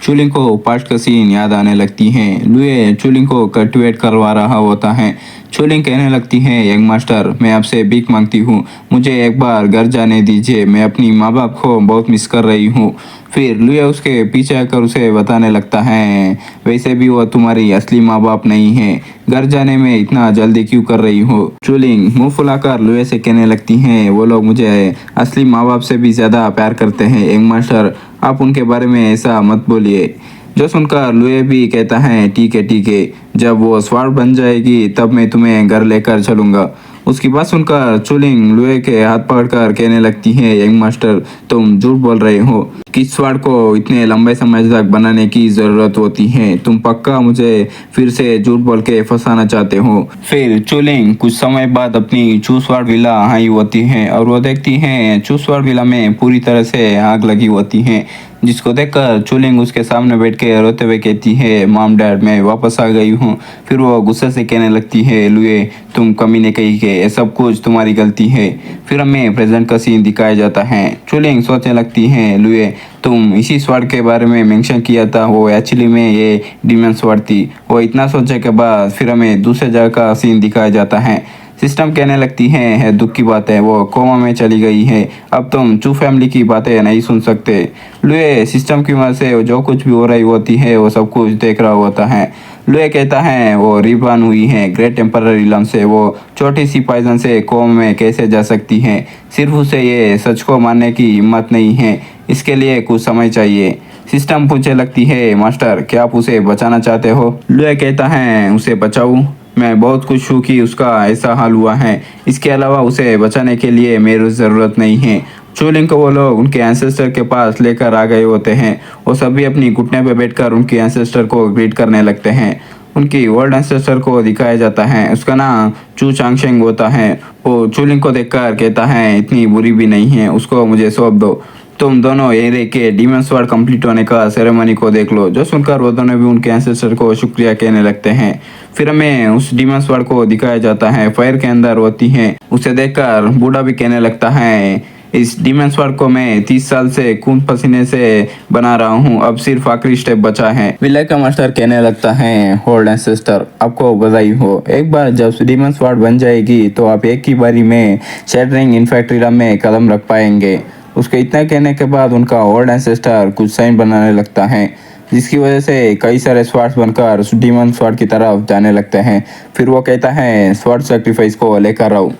चूलिंग को पास्ट का सीन याद आने लगती है। लुए चूलिंग को कल्टिवेट करवा रहा होता है। चूलिंग कहने लगती है यंग मास्टर मैं आपसे भीख मांगती हूँ, मुझे एक बार घर जाने दीजिए, मैं अपनी माँ बाप को बहुत मिस कर रही हूँ। फिर लुए उसके पीछे आकर उसे बताने लगता है वैसे भी वो तुम्हारी असली माँ बाप नहीं है, घर जाने में इतना जल्दी क्यों कर रही हो? चूलिंग मुंह फुलाकर लुए से कहने लगती हैं वो लोग मुझे असली माँ बाप से भी ज़्यादा प्यार करते हैं यंग मास्टर, आप उनके बारे में ऐसा मत बोलिए। जो सुनकर लुए भी कहता है ठीक है, जब वो स्वार्ड बन जाएगी तब मैं तुम्हें घर लेकर चलूंगा। उसकी बात सुनकर चूलिंग लुए के हाथ पकड़कर कहने लगती है यंग मास्टर तुम झूठ बोल रहे हो, किस स्वार्ड को इतने लंबे समय तक बनाने की जरूरत होती है? तुम पक्का मुझे फिर से झूठ बोल के फंसाना चाहते हो? फिर चूलिंग कुछ समय बाद अपनी चूसवाड़ विला आई होती है और वो देखती है चूसवाड़ विला में पूरी तरह से आग लगी होती है, जिसको देखकर चूलिंग उसके सामने बैठ के रोते हुए कहती है मॉम डैड मैं वापस आ गई हूँ। फिर वो गुस्से से कहने लगती है लुए तुम कमीने कही के, ये सब कुछ तुम्हारी गलती है। फिर हमें प्रेजेंट का सीन दिखाया जाता है। चूलिंग सोचने लगती है लुए तुम इसी स्वॉर्ड के बारे में मेंशन किया था, वो एक्चुअली में ये डीमन स्वॉर्ड थी। वो इतना सोचने के बाद फिर हमें दूसरे जगह का सीन दिखाया जाता है। सिस्टम कहने लगती है दुख की बात है, वो कोमा में चली गई है, अब तुम चू फैमिली की बातें नहीं सुन सकते। लुए सिस्टम की वजह से जो कुछ भी हो रही होती है वो सब कुछ देख रहा होता है। लुए कहता है वो रिबॉर्न हुई है ग्रेट टेम्पररी लम से, वो छोटी सी पॉइजन से कोमा में कैसे जा सकती है? सिर्फ उसे ये सच को मानने की हिम्मत नहीं है, इसके लिए कुछ समय चाहिए। सिस्टम पूछने लगती है मास्टर क्या आप उसे बचाना चाहते हो? लुए कहता है उसे बचाऊं? मैं बहुत खुश हूँ कि उसका ऐसा हाल हुआ है, इसके अलावा उसे बचाने के लिए मेरी ज़रूरत नहीं है। चूलिंग को वो लोग उनके एंसेस्टर के पास लेकर आ गए होते हैं। वो सभी अपनी घुटने पे बैठकर उनके एंसेस्टर को ग्रीट करने लगते हैं। उनकी वर्ल्ड एंसेस्टर को दिखाया जाता है, उसका नाम चू चांगशेंग होता है। वो चूलिंग को देखकर कहता है इतनी बुरी भी नहीं है, उसको मुझे सौंप दो, तुम दोनों ये रह के डीमन स्वॉर्ड कंप्लीट होने का सेरेमनी को देख लो। जो सुनकर वो दोनों भी उनके एंसेस्टर को शुक्रिया कहने लगते हैं। फिर हमें उस डीमन स्वॉर्ड को दिखाया जाता है, फायर के अंदर होती है। उसे देखकर बूढ़ा भी कहने लगता है इस डीमन स्वॉर्ड को मैं 30 साल से खून पसीने से बना रहा हूँ, अब सिर्फ आखिरी स्टेप बचा है। विलय का मास्टर कहने लगता है होल्ड एंसेस्टर आपको बधाई हो, एक बार जब डीमन स्वॉर्ड बन जाएगी तो आप एक ही बारी में शैटरिंग इन्फेक्ट्री में कदम रख पाएंगे। उसके इतना कहने के बाद उनका ओल्ड एंसेस्टर कुछ साइन बनाने लगता है, जिसकी वजह से कई सारे स्वॉर्ड्स बनकर डीमन स्वॉर्ड की तरफ जाने लगते हैं। फिर वो कहता है स्वॉर्ड सैक्रिफाइस को लेकर आओ।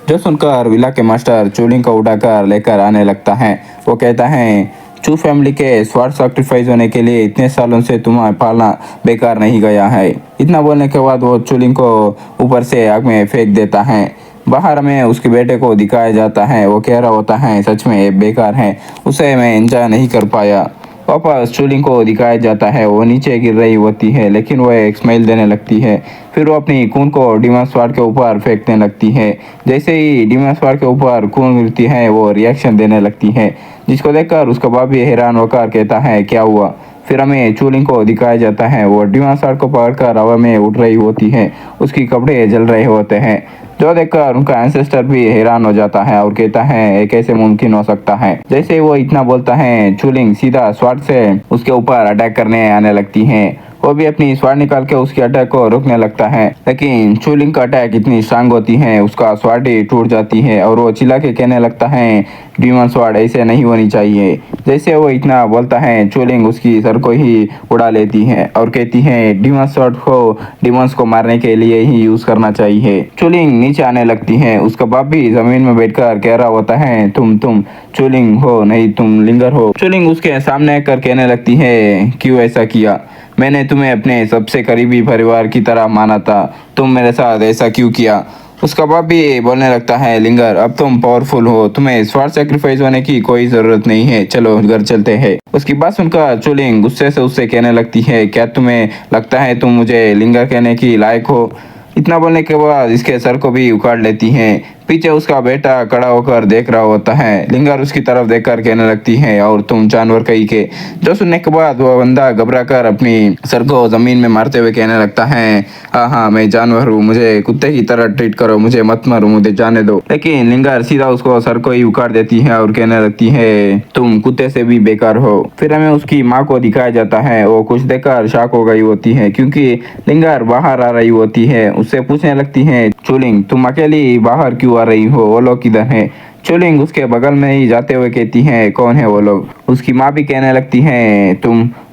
जो सुनकर विला के मास्टर चूलिंग को उठाकर लेकर आने लगता है। वो कहता है चू फैमिली के स्वॉर्ड सैक्रिफाइस होने के लिए इतने सालों से तुम्हारा पालना बेकार नहीं गया है। इतना बोलने के बाद वो चूलिंग को ऊपर से आग में फेंक देता है। बाहर में उसके बेटे को दिखाया जाता है, वो कह रहा होता है सच में ये बेकार है, उसे मैं एंजॉय नहीं कर पाया। वापस चूलिंग को दिखाया जाता है, वो नीचे गिर रही होती है लेकिन वो एक स्माइल देने लगती है। फिर वो अपनी खून को डीमन स्वॉर्ड के ऊपर फेंकने लगती है। जैसे ही डीमन स्वॉर्ड के ऊपर खून गिरती है वो रिएक्शन देने लगती है, जिसको देखकर उसका बाप भी हैरान होकर कहता है क्या हुआ? फिर हमें चूलिंग को दिखाया जाता है, वो डीमन स्वॉर्ड को पकड़कर हवा में उड़ रही होती है, उसकी कपड़े जल रहे होते हैं। जो देखकर उनका एंसेस्टर भी हैरान हो जाता है और कहता है ये कैसे मुमकिन हो सकता है। जैसे वो इतना बोलता है, चूलिंग सीधा स्वॉर्ड से उसके ऊपर अटैक करने आने लगती है। वो भी अपनी स्वॉर्ड निकाल के उसके अटैक को रोकने लगता है, लेकिन चूलिंग का अटैक इतनी स्ट्रांग होती है उसका स्वॉर्ड ही टूट जाती है और वो चिल्ला के कहने लगता है, डीमन स्वॉर्ड ऐसे नहीं होनी चाहिए। जैसे वो इतना बोलता है, चूलिंग उसकी सर को ही उड़ा लेती है और कहती है डीमन स्वॉर्ड को डीमंस को मारने के लिए ही यूज करना चाहिए। चूलिंग नीचे आने लगती है। उसका बाप भी जमीन में बैठकर कह रहा होता है, तुम चूलिंग हो नहीं, तुम लिंगर हो। चूलिंग उसके सामने आकर कहने लगती है, क्यों ऐसा किया? मैंने तुम्हें अपने सबसे करीबी परिवार की तरह माना था, तुम मेरे साथ ऐसा क्यों किया? उसका बाप भी बोलने लगता है, लिंगर अब तुम पावरफुल हो, तुम्हें स्वार्थ सैक्रिफाइस होने की कोई जरूरत नहीं है, चलो घर चलते हैं। उसकी बात सुनकर चूलिंग गुस्से से उससे कहने लगती है, क्या तुम्हें लगता है तुम मुझे लिंगर कहने की लायक हो? इतना बोलने के बाद इसके सर को भी उखाड़ लेती है। पीछे उसका बेटा खड़ा होकर देख रहा होता है। लिंगर उसकी तरफ देखकर कहने लगती है, और तुम जानवर कहीं के। जो सुनने के बाद वह बंदा घबरा कर अपनी सर को जमीन में मारते हुए कहने लगता है, हाँ मैं जानवर हूँ, मुझे कुत्ते की तरह ट्रीट करो, मुझे मत मारो, मुझे जाने दो। लेकिन लिंगर सीधा उसको सर को ही उखाड़ देती है और कहने लगती है, तुम कुत्ते से भी बेकार हो। फिर हमें उसकी माँ को दिखाया जाता है। वो कुछ देखकर शॉक हो गई होती है, क्योंकि लिंगर बाहर आ रही होती है। उससे पूछने लगती है, चूलिंग तुम अकेली बाहर क्यों आ रही हो, वो लोग किधर हैं? चूलिंग उसके बगल में ही जाते हुए कहती है, कौन है वो लोग? उसकी माँ भी कहने लगती है,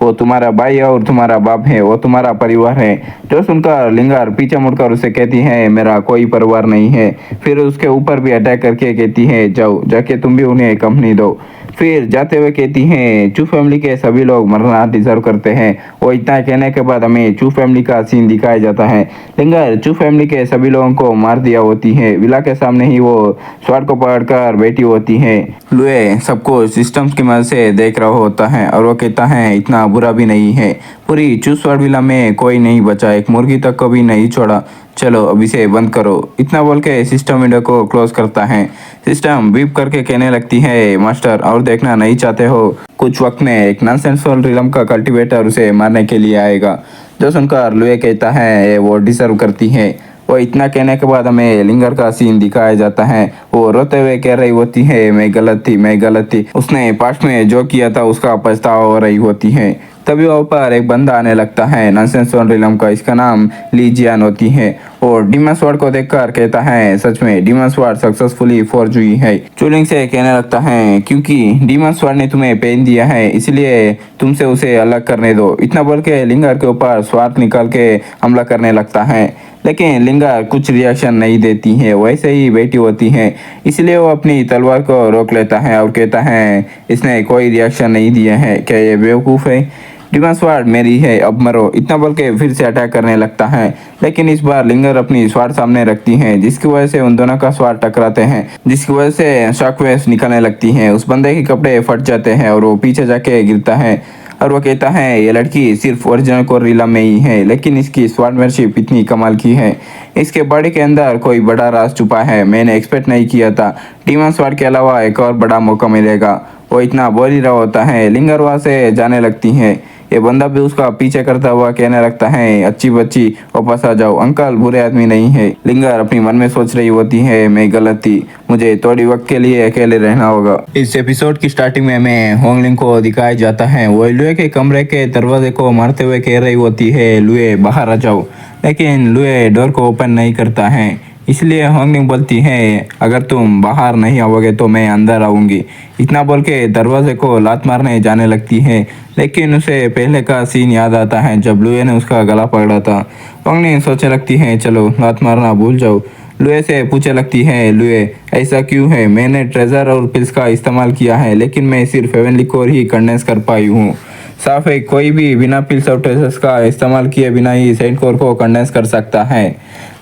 वो तुम्हारा भाई और तुम्हारा बाप है, वो तुम्हारा परिवार है। जो सुनकर लिंगर पीछे मुड़कर उसे कहती है, मेरा कोई परिवार नहीं है। फिर उसके ऊपर भी अटैक करके कहती है, जाओ जाके तुम भी उन्हें कंपनी दो। फिर जाते हुए कहती हैं, चू फैमिली के सभी लोग मरना डिजर्व करते हैं। वो इतना कहने के बाद हमें चू फैमिली का सीन दिखाया जाता है। लिंगर चू फैमिली के सभी लोगों को मार दिया होती है। विला के सामने ही वो स्वॉर्ड को पकड़कर बैठी होती है। लुए सबको सिस्टम्स की मदद से देख रहा होता है और वो कहता है, इतना बुरा भी नहीं है। पूरी चू स्वॉर्ड विला में कोई नहीं बचा, एक मुर्गी तक को भी नहीं छोड़ा। चलो अब इसे बंद करो। इतना बोल के सिस्टम विंडो को क्लोज करता है। सिस्टम बीप करके कहने लगती है, मास्टर और देखना नहीं चाहते हो? कुछ वक्त में एक नॉनसेंसुअल रिलम का कल्टीवेटर उसे मारने के लिए आएगा। जो सुनकर लुए कहता है, वो डिजर्व करती है। वो इतना कहने के बाद हमें लिंगर का सीन दिखाया जाता है। वो रोते हुए कह रही होती है, मैं गलत थी। उसने पास्ट में जो किया था उसका पछतावा हो रही होती है। तभी वहाँ पर एक बंदा आने लगता है नॉनसेंसुअल रिलम का। इसका नाम लीजियन होती है। और डीमन स्वॉर्ड को देखकर कहता है, सच में डीमन स्वॉर्ड सक्सेसफुली फॉर्ज हुई है। चूलिंग से कहने लगता है, क्योंकि डीमन स्वॉर्ड ने तुम्हें पेन दिया है, इसलिए तुमसे उसे अलग करने दो। इतना बोल के लिंगर के ऊपर स्वॉर्ड निकाल के हमला करने लगता है, लेकिन लिंगर कुछ रिएक्शन नहीं देती है, वैसे ही बैठी होती है। इसलिए वो अपनी तलवार को रोक लेता है और कहता है, इसने कोई रिएक्शन नहीं दिया है, क्या ये बेवकूफ़ है? डीमन स्वॉर्ड मेरी है, अब मरो। इतना बोल के फिर से अटैक करने लगता है, लेकिन इस बार लिंगर अपनी स्वॉर्ड सामने रखती है, जिसकी वजह से उन दोनों का स्वॉर्ड टकराते हैं, जिसकी वजह से शॉकवेव्स निकलने लगती हैं। उस बंदे के कपड़े फट जाते हैं और वो पीछे जाके गिरता है और वो कहता है, ये लड़की सिर्फ ओरिजिनल कोरिल्ला में ही है, लेकिन इसकी स्वॉर्डमैनशिप इतनी कमाल की है। इसके बॉडी के अंदर कोई बड़ा राज छुपा है, मैंने एक्सपेक्ट नहीं किया था। डीमन स्वॉर्ड के अलावा एक और बड़ा मौका मिलेगा। वो इतना बोल ही रहा होता है। लिंगर वहाँ से जाने लगती है। ये बंदा भी उसका पीछे करता हुआ कहने लगता है, अच्छी बच्ची वापस आ जाओ, अंकल बुरे आदमी नहीं है। लिंगर अपनी मन में सोच रही होती है, मैं गलत थी, मुझे थोड़ी वक्त के लिए अकेले रहना होगा। इस एपिसोड की स्टार्टिंग में हमें होंगलिंग को दिखाया जाता है। वो लुए के कमरे के दरवाजे को मारते हुए कह रही होती है, लुए बाहर आ जाओ, लेकिन लुए डोर को ओपन नहीं करता है। इसलिए होंगलिंग बोलती है, अगर तुम बाहर नहीं आओगे तो मैं अंदर आऊँगी। इतना बोल के दरवाजे को लात मारने जाने लगती है, लेकिन उसे पहले का सीन याद आता है जब लुए ने उसका गला पकड़ा था। होंगलिंग सोचने लगती है, चलो लात मारना भूल जाओ। लुए से पूछने लगती है, लुए ऐसा क्यों है? मैंने ट्रेजर और पिल्स का इस्तेमाल किया है, लेकिन मैं सिर्फ हेवनली कोर ही कंडेंस कर पाई हूँ। साफ है, कोई भी बिना पिल्स और ट्रेजर्स का इस्तेमाल किए बिना ही सेंट कोर को कंडेंस कर सकता है।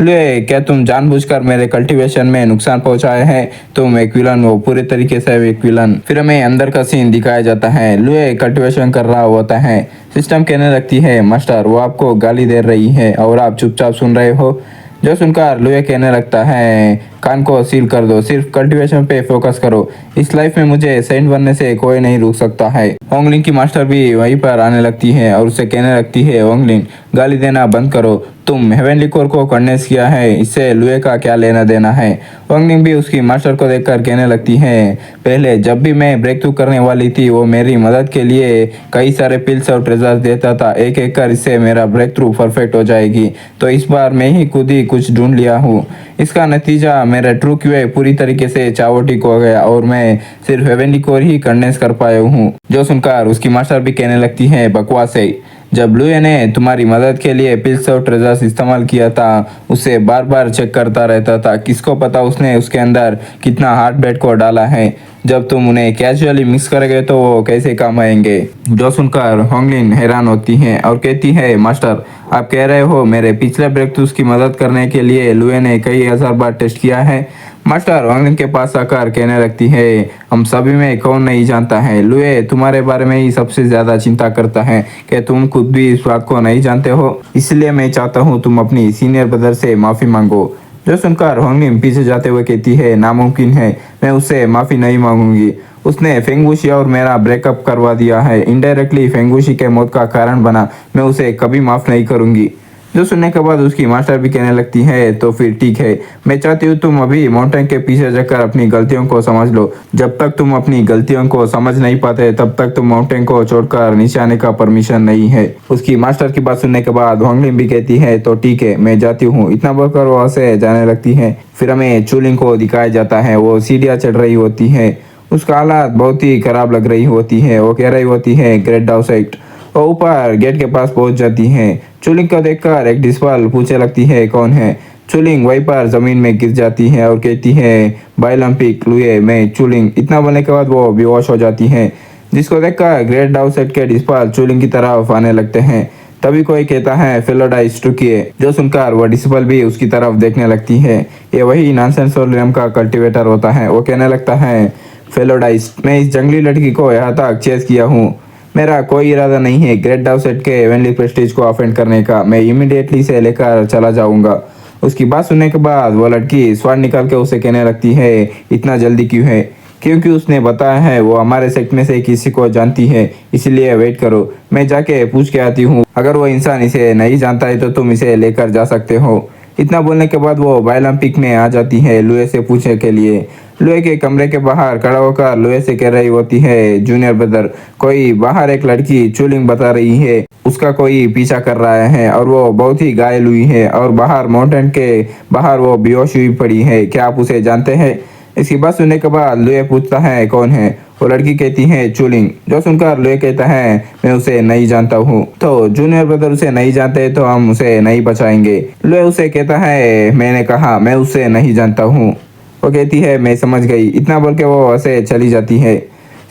लुए, क्या तुम जानबूझकर मेरे कल्टीवेशन में नुकसान पहुंचाए हैं? तुम एक विलन हो, पूरे तरीके से एक विलन। फिर हमें अंदर का सीन दिखाया जाता है। लुए कल्टीवेशन कर रहा होता है। सिस्टम कहने लगती है, मास्टर वो आपको गाली दे रही है और आप चुपचाप सुन रहे हो। जो सुनकर लुए कहने लगता है, कान को सील कर दो, सिर्फ कल्टीवेशन पे फोकस करो। इस लाइफ में मुझे सेंट बनने से कोई नहीं रोक सकता है। होंगलिंग की मास्टर भी वहीं पर आने लगती है और उससे कहने लगती है, होंगलिंग गाली देना बंद करो, तुम हेवनली कोर को कंडेंस किया है, इससे लुए का क्या लेना देना है। वांग निंग भी उसकी मास्टर को देखकर कहने लगती है, पहले जब भी मैं ब्रेक थ्रू करने वाली थी वो मेरी मदद के लिए कई सारे पिल्स और ट्रेजर्स देता था, एक एक कर इससे मेरा ब्रेक थ्रू परफेक्ट हो जाएगी। तो इस बार मैं ही खुद ही कुछ ढूंढ लिया हूँ। इसका नतीजा मेरा ट्रू क्यूए पूरी तरीके से चावटिक हो गया और मैं सिर्फ हेवनली कोर ही कंडेंस कर पाया हूँ। जो सुनकर उसकी मास्टर भी कहने लगती है, बकवास है। जब लुए ने तुम्हारी मदद के लिए पिल्स और ट्रेजर्स इस्तेमाल किया था, उसे बार बार चेक करता रहता था, किसको पता उसने उसके अंदर कितना हार्ट बेट को डाला है। जब तुम उन्हें कैजुअली मिक्स करोगे तो वो कैसे काम आएंगे। जो सुनकर होंगलिन हैरान होती है और कहती है, मास्टर आप कह रहे हो मेरे पिछले ब्रेक थ्रूज की मदद करने के लिए लुए ने कई हजार बार टेस्ट किया है। मास्टर वांगलिन के पास आकर कहने लगती है, हम सभी में कौन नहीं जानता है, लुए तुम्हारे बारे में ही सबसे ज्यादा चिंता करता है कि तुम खुद भी इस बात को नहीं जानते हो, इसलिए मैं चाहता हूँ तुम अपनी सीनियर ब्रदर से माफी मांगो। जो सुनकर होंगलिन पीछे जाते हुए कहती है, नामुमकिन है, मैं उससे माफी नहीं मांगूंगी। उसने फेंगुशी और मेरा ब्रेकअप करवा दिया है, इनडायरेक्टली फेंगुशी के मौत का कारण बना, मैं उसे कभी माफ नहीं करूंगी। जो सुनने के बाद उसकी मास्टर भी कहने लगती है, तो फिर ठीक है, मैं चाहती हूँ तुम अभी माउंटेन के पीछे जाकर अपनी गलतियों को समझ लो। जब तक तुम अपनी गलतियों को समझ नहीं पाते तब तक तुम माउंटेन को छोड़कर नीचे आने का परमिशन नहीं है। उसकी मास्टर की बात सुनने के बाद होंगलिन भी कहती है, तो ठीक है, मैं जाती हूँ। इतना बोलकर वहाँ से जाने लगती है। फिर हमें चूलिंग को दिखाया जाता है, वो सीढ़ियाँ चढ़ रही होती है, उसका हालात बहुत ही खराब लग रही होती है। वो कह रही होती है, ग्रेट डाउसेक्ट। वो ऊपर गेट के पास पहुंच जाती है। चुलिंग को देखकर एक डिस्पाल पूछने लगती है, कौन है। चुलिंग वहीं पर जमीन में गिर जाती है और कहती है, बायोलंपिक लुए मैं चुलिंग। इतना बोलने के बाद वो बेहोश हो जाती है, जिसको देखकर ग्रेट डाउसेट के डिस्पाल चुलिंग की तरफ आने लगते हैं। तभी कोई कहता है, फेलोडाइस रुकिए। जो सुनकर वो डिस्पल भी उसकी तरफ देखने लगती है। ये वही नॉनसेंसोरियम का कल्टीवेटर होता है। वो कहने लगता है, फेलोडाइस मैं इस जंगली लड़की को यहाँ तक चेस किया हूँ, मेरा कोई इरादा नहीं है ग्रेट डाउसेट के हेवनली प्रेस्टीज को ऑफेंड करने का, मैं इमीडिएटली से लेकर चला जाऊंगा। उसकी बात सुनने के बाद वो लड़की स्वाद निकाल के उसे कहने लगती है, इतना जल्दी क्यों है, क्योंकि उसने बताया है वो हमारे सेक्ट में से किसी को जानती है, इसलिए वेट करो, मैं जाके पूछ के आती हूँ। अगर वो इंसान इसे नहीं जानता है तो तुम इसे लेकर जा सकते हो। इतना बोलने के बाद वो बायोलंपिक में आ जाती है लुए से पूछने के लिए। लुए के कमरे के बाहर खड़ा होकर लुए से कह रही होती है, जूनियर ब्रदर कोई बाहर एक लड़की चूलिंग बता रही है, उसका कोई पीछा कर रहा है और वो बहुत ही घायल हुई है और बाहर माउंटेन के बाहर वो बेहोश हुई पड़ी है, क्या आप उसे जानते हैं। इसकी बात सुनने के बाद लुए पूछता है, कौन है। वो लड़की कहती है, चूलिंग। जो सुनकर लुए कहता है, मैं उसे नहीं जानता हूँ। तो जूनियर ब्रदर उसे नहीं जानते तो हम उसे नहीं बचाएंगे। लुए उसे कहता है, मैंने कहा मैं उसे नहीं जानता हूँ। वो कहती है, मैं समझ गई। इतना बोल के वो ऐसे चली जाती है।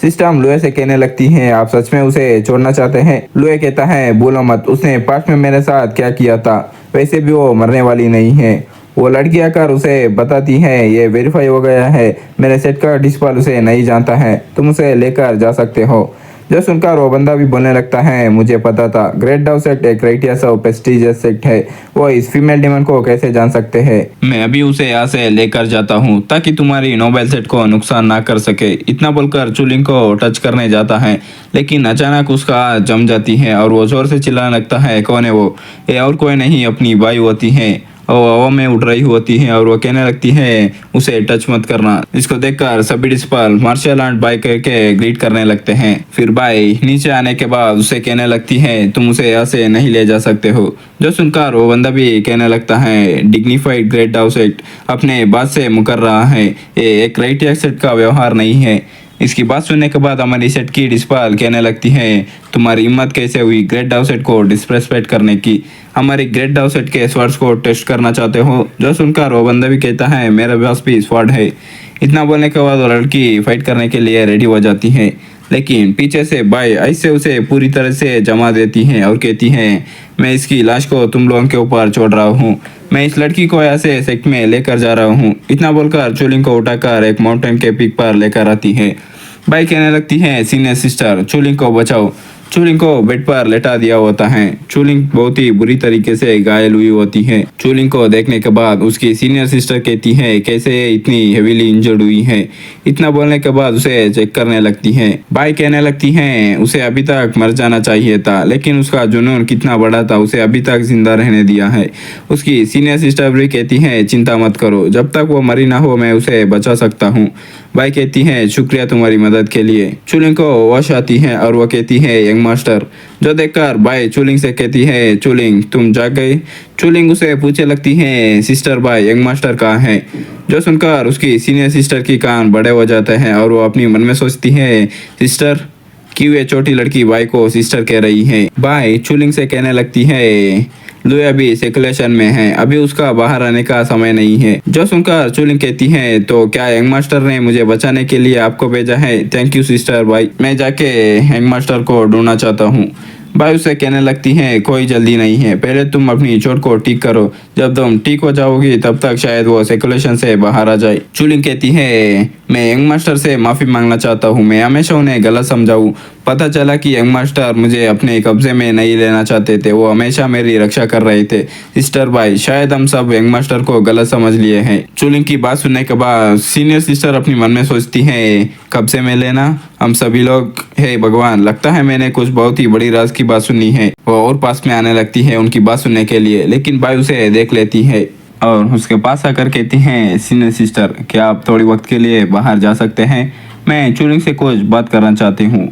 सिस्टम लुए से कहने लगती है, आप सच में उसे छोड़ना चाहते हैं। लुए कहता है, बोलो मत, उसने पास्ट में मेरे साथ क्या किया था, वैसे भी वो मरने वाली नहीं है। वो लड़की आकर उसे बताती है, ये वेरीफाई हो गया है, मेरे सेट का डिस्पल उसे नहीं जानता है, तुम उसे लेकर जा सकते हो। जो सुनकर वो बंदा भी बोलने लगता है, मुझे पता था ग्रेट डाउसेट एक क्राइटेरिया ऑफ प्रेस्टीजियस सेक्ट है, वो इस फीमेल डीमन को कैसे जान सकते हैं। मैं अभी उसे यहाँ से लेकर जाता हूँ ताकि तुम्हारी नोबेल सेट को नुकसान ना कर सके। इतना बोलकर चूलिंग को टच करने जाता है, लेकिन अचानक उसका जम जाती है और वो जोर से चिल्लाने लगता है, कौन है वो। ये और कोई नहीं, अपनी बाई होती है। वो हवा में उड़ रही होती है और वो कहने लगती है, उसे टच मत करना। इसको देखकर सभी डिस्पल मार्शल आर्ट बाय करके ग्रीट करने लगते हैं। फिर बाय नीचे आने के बाद उसे कहने लगती है, तुम उसे यहाँ से नहीं ले जा सकते हो। जो सुनकर वो बंदा भी कहने लगता है, डिग्निफाइड ग्रेट डाउसेट अपने बात से मुकर रहा है, ये एक क्राइटेरिया सेट का व्यवहार नहीं है। इसकी बात सुनने के बाद हमारी सेट की डिस्पल कहने लगती है, तुम्हारी हिम्मत कैसे हुई ग्रेट डाउसेट को डिसरेस्पेक्ट करने की, हमारी ग्रेट डाउसेट के स्वर्ड्स को टेस्ट करना चाहते हो। जो सुनकर वो बंदा भी कहता है, मेरे पास भी स्वॉर्ड है। इतना बोलने के बाद वो लड़की फाइट करने के लिए रेडी हो जाती है, लेकिन पीछे से बाय ऐसे उसे पूरी तरह से जमा देती है और कहती है, मैं इसकी लाश को तुम लोगों के ऊपर छोड़ रहा हूँ, मैं इस लड़की को ऐसे सेक्ट में लेकर जा रहा हूँ। इतना बोलकर चूलिंग को उठाकर एक माउंटेन के पीक पर लेकर आती है। बाई कहने लगती है, सीनियर सिस्टर चूलिंग को बचाओ। चूलिंग को बेड पर लेटा दिया होता है। चूलिंग बहुत ही बुरी तरीके से घायल हुई होती है। चूलिंग को देखने के बाद उसकी सीनियर सिस्टर कहती है कैसे ये इतनी हेवीली इंजर्ड हुई है। इतना बोलने के बाद उसे चेक करने लगती है। बाई कहने लगती है उसे अभी तक मर जाना चाहिए था, लेकिन उसका जुनून कितना बड़ा था, उसे अभी तक जिंदा रहने दिया है। उसकी सीनियर सिस्टर भी कहती है चिंता मत करो, जब तक वो मरी ना हो मैं उसे बचा सकता हूँ। बाई कहती है शुक्रिया तुम्हारी मदद के लिए। चूलिंग को होश आती है और वो कहती है यंग मास्टर, जो देखकर बाई चूलिंग से कहती है चूलिंग तुम जाग गए। चूलिंग उसे पूछने लगती है सिस्टर बाई यंग मास्टर कहाँ है। जो सुनकर उसकी सीनियर सिस्टर की कान बड़े हो जाते हैं और वो अपनी मन में सोचती है सिस्टर कि वे छोटी लड़की बाई को सिस्टर कह रही है। बाई चूलिंग से कहने लगती है लुई अभी सर्कुलेशन में है, अभी उसका बाहर आने का समय नहीं है। जो सुनकर चूलिंग कहती है तो क्या यंग मास्टर ने मुझे बचाने के लिए आपको भेजा है? थैंक यू सिस्टर बाई, मैं जाके यंग मास्टर को ढूंढना चाहता हूँ। बाई उसे कहने लगती है कोई जल्दी नहीं है, पहले तुम अपनी चोट को ठीक करो, जब तुम ठीक हो जाओगी तब तक शायद वो सर्कुलेशन से बाहर आ जाए। चूलिंग कहती है मैं यंग मास्टर से माफ़ी मांगना चाहता हूँ, मैं हमेशा उन्हें गलत समझाऊँ। पता चला कि यंग मास्टर मुझे अपने कब्जे में नहीं लेना चाहते थे, वो हमेशा मेरी रक्षा कर रहे थे। सिस्टर बाई शायद हम सब यंग मास्टर को गलत समझ लिए हैं। चूलिंग की बात सुनने के बाद सीनियर सिस्टर अपनी मन में सोचती है कब्जे में लेना, हम सभी लोग हे भगवान, लगता है मैंने कुछ बहुत ही बड़ी राज की बात सुनी है। वो और पास में आने लगती है उनकी बात सुनने के लिए, लेकिन बाई उसे देख लेती है और उसके पास आकर कहती हैं सीनियर सिस्टर क्या आप थोड़ी वक्त के लिए बाहर जा सकते हैं? मैं चूलिंग से कुछ बात करना चाहती हूँ।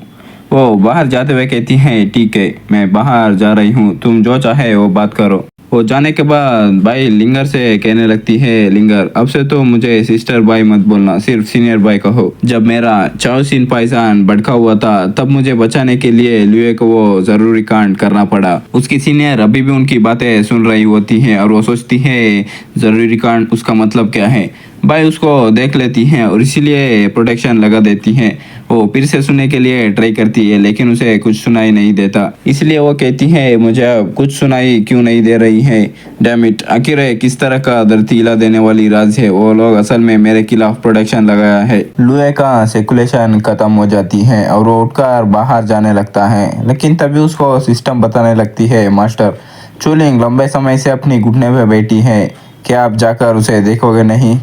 वो बाहर जाते हुए कहती हैं ठीक है, मैं बाहर जा रही हूँ, तुम जो चाहे वो बात करो। वो जाने के बाद बाई लिंगर से कहने लगती है लिंगर अब से तो मुझे सिस्टर बाई मत बोलना, सिर्फ सीनियर बाई कहो। जब मेरा चाओसिन पाइसान भड़का हुआ था तब मुझे बचाने के लिए लुए को वो जरूरी कांड करना पड़ा। उसकी सीनियर अभी भी उनकी बातें सुन रही होती है और वो सोचती है जरूरी कांड उसका मतलब क्या है। बाई उसको देख लेती हैं और इसीलिए प्रोटेक्शन लगा देती हैं। वो फिर से सुनने के लिए ट्राई करती है लेकिन उसे कुछ सुनाई नहीं देता, इसलिए वो कहती है मुझे अब कुछ सुनाई क्यों नहीं दे रही है। डैम इट, आखिर किस तरह का धरती हिला देने वाली राज है, वो लोग असल में मेरे खिलाफ प्रोटेक्शन लगाया है। लुए का सर्कुलेशन खत्म हो जाती है और वो उठकर बाहर जाने लगता है, लेकिन तभी उसको सिस्टम बताने लगती है मास्टर चूलिंग लंबे समय से अपनी घुटने पे बैठी है, क्या आप जाकर उसे देखोगे नहीं?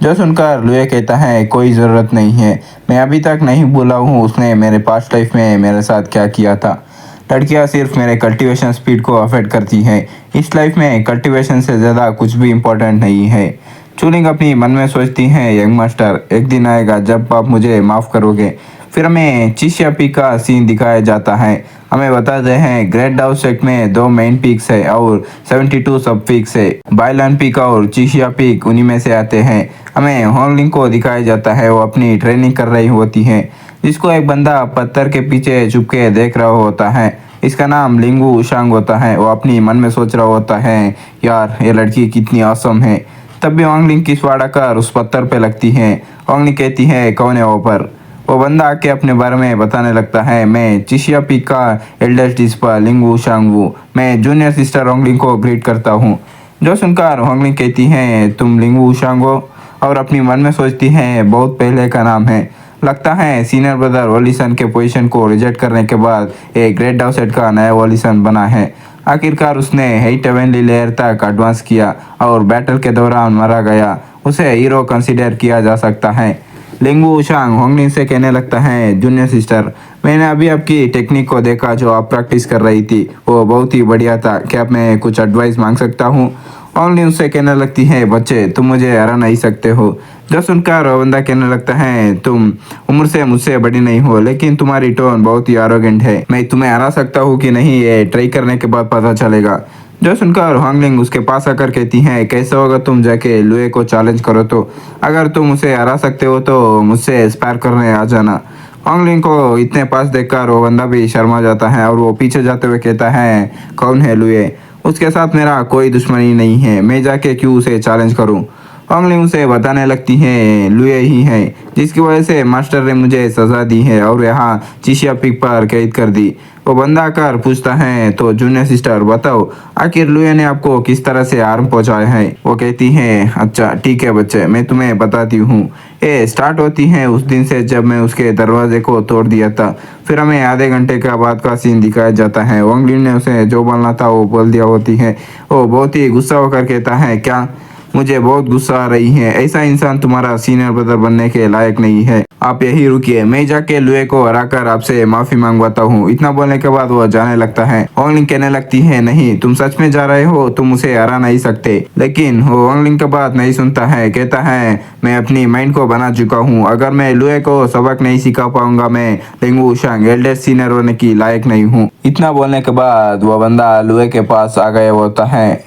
जो सुनकर लुए कहता है कोई ज़रूरत नहीं है, मैं अभी तक नहीं भूला हूँ उसने मेरे पास्ट लाइफ में मेरे साथ क्या किया था। लड़कियाँ सिर्फ मेरे कल्टीवेशन स्पीड को अफेक्ट करती हैं, इस लाइफ में कल्टीवेशन से ज़्यादा कुछ भी इम्पोर्टेंट नहीं है। चूलिंग अपनी मन में सोचती है यंग मास्टर एक दिन आएगा जब आप मुझे माफ़ करोगे। फिर हमें चिशियापी का सीन दिखाया जाता है। हमें बताते हैं ग्रेट डाउ सेट में 2 मेन पीक्स है और 72 सब पीक्स है। बाइलान पीक और चिशिया पीक उन्हीं में से आते हैं। हमें होंगलिंग को दिखाया जाता है, वो अपनी ट्रेनिंग कर रही होती है, जिसको एक बंदा पत्थर के पीछे छुप के देख रहा होता है। इसका नाम लिंगू शांग होता है। वो अपनी मन में सोच रहा होता है यार ये लड़की कितनी ऑसम है। तब भी होंगलिंग की स्वाड़ा कर उस पत्थर पे लगती है। होंगलिंग कहती है कौन है वो पर? वो बंदा आके अपने बारे में बताने लगता है मैं चिशिया पीक का एल्डर डिस्पा लिंगू शांगवू, मैं जूनियर सिस्टर होंगलिंग को ग्रीट करता हूँ। जो सुनकर होंगलिंग कहती है तुम लिंगू शांगो, और अपनी मन में सोचती है बहुत पहले का नाम है। लगता है सीनियर ब्रदर वॉलिसन के पोजीशन को रिजेक्ट करने के बाद एक ग्रेट डाउ सेट का नया वॉलिसन बना है। आखिरकार उसने हेट हेवनली लेयर तक एडवांस किया और बैटल के दौरान मारा गया, उसे हीरो कंसीडर किया जा सकता है। लिंगू शांग होंगलिंग से कहने लगता है जूनियर सिस्टर मैंने अभी आपकी टेक्निक को देखा जो आप प्रैक्टिस कर रही थी, वो बहुत ही बढ़िया था, क्या मैं कुछ एडवाइस मांग सकता हूँ? होंगलिंग उससे कहने लगती है बच्चे तुम मुझे हरा नहीं सकते हो। जो सुनकर वो बंदा कहने लगता है तुम उम्र से मुझसे बड़ी नहीं हो, लेकिन तुम्हारी टोन बहुत ही एरोगेंट है, मैं तुम्हें हरा सकता हूँ कि नहीं ये ट्राई करने के बाद पता चलेगा। जो सुनकर होंगलिंग उसके पास आकर कहती है कैसे होगा तुम जाके लुए को चैलेंज करो, तो अगर तुम उसे हरा सकते हो तो मुझसे स्पार करने आ जाना। होंगलिंग को इतने पास देखकर वो बंदा भी शर्मा जाता है और वो पीछे जाते हुए कहता है कौन है लुए? उसके साथ मेरा कोई दुश्मनी नहीं है, मैं जाके क्यों उसे चैलेंज करूं? होंगलिंग उसे बताने लगती है लुए ही है जिसकी वजह से मास्टर ने मुझे सज़ा दी है और यहाँ चिशिया पीक पर कैद कर दी। वो बंदा आकर पूछता है तो जूनियर सिस्टर बताओ आखिर लुए ने आपको किस तरह से आर्म पहुंचाया है। वो कहती है अच्छा ठीक है बच्चे, मैं तुम्हें बताती हूँ। ये स्टार्ट होती है उस दिन से जब मैं उसके दरवाजे को तोड़ दिया था। फिर हमें आधे घंटे का बाद का सीन दिखाया जाता है। वांग लिन ने उसे जो बोलना था वो बोल दिया होती है। वो बहुत ही गुस्सा होकर कहता है क्या मुझे बहुत गुस्सा आ रही है, ऐसा इंसान तुम्हारा सीनियर ब्रदर बनने के लायक नहीं है। आप यही रुकिए, मैं जाके लुए को हराकर आपसे माफी मांगवाता हूँ। इतना बोलने के बाद वो जाने लगता है। वांगलिंग कहने लगती है नहीं तुम सच में जा रहे हो, तुम उसे हरा नहीं सकते। लेकिन वो वांगलिंग की बात नहीं सुनता है। कहता है मैं अपनी माइंड को बना चुका हूँ, अगर मैं लुए को सबक नहीं सिखा पाऊंगा मैं लिंगू वुशांग एल्डर सीनियर होने की लायक नहीं हूँ। इतना बोलने के बाद वो बंदा लुए के पास आ गया होता है।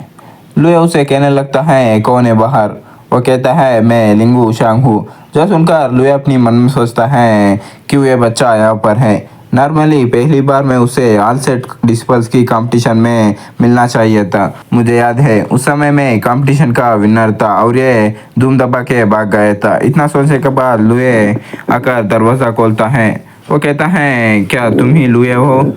लुए उसे कहने लगता है कौन है बाहर। वो कहता है मैं लिंगू वुशांग हूँ। जो सुनकर लुए अपनी मन में सोचता है क्यों ये बच्चा यहाँ पर है। नॉर्मली पहली बार मैं उसे ऑल सेट डिस्पल्स की कंपटीशन में मिलना चाहिए था। मुझे याद है उस समय मैं कंपटीशन का विनर था और ये धूम दबा के भाग गया था। इतना सोचने के बाद लुए आकर दरवाज़ा खोलता है। वो कहता है क्या तुम ही लुए हो।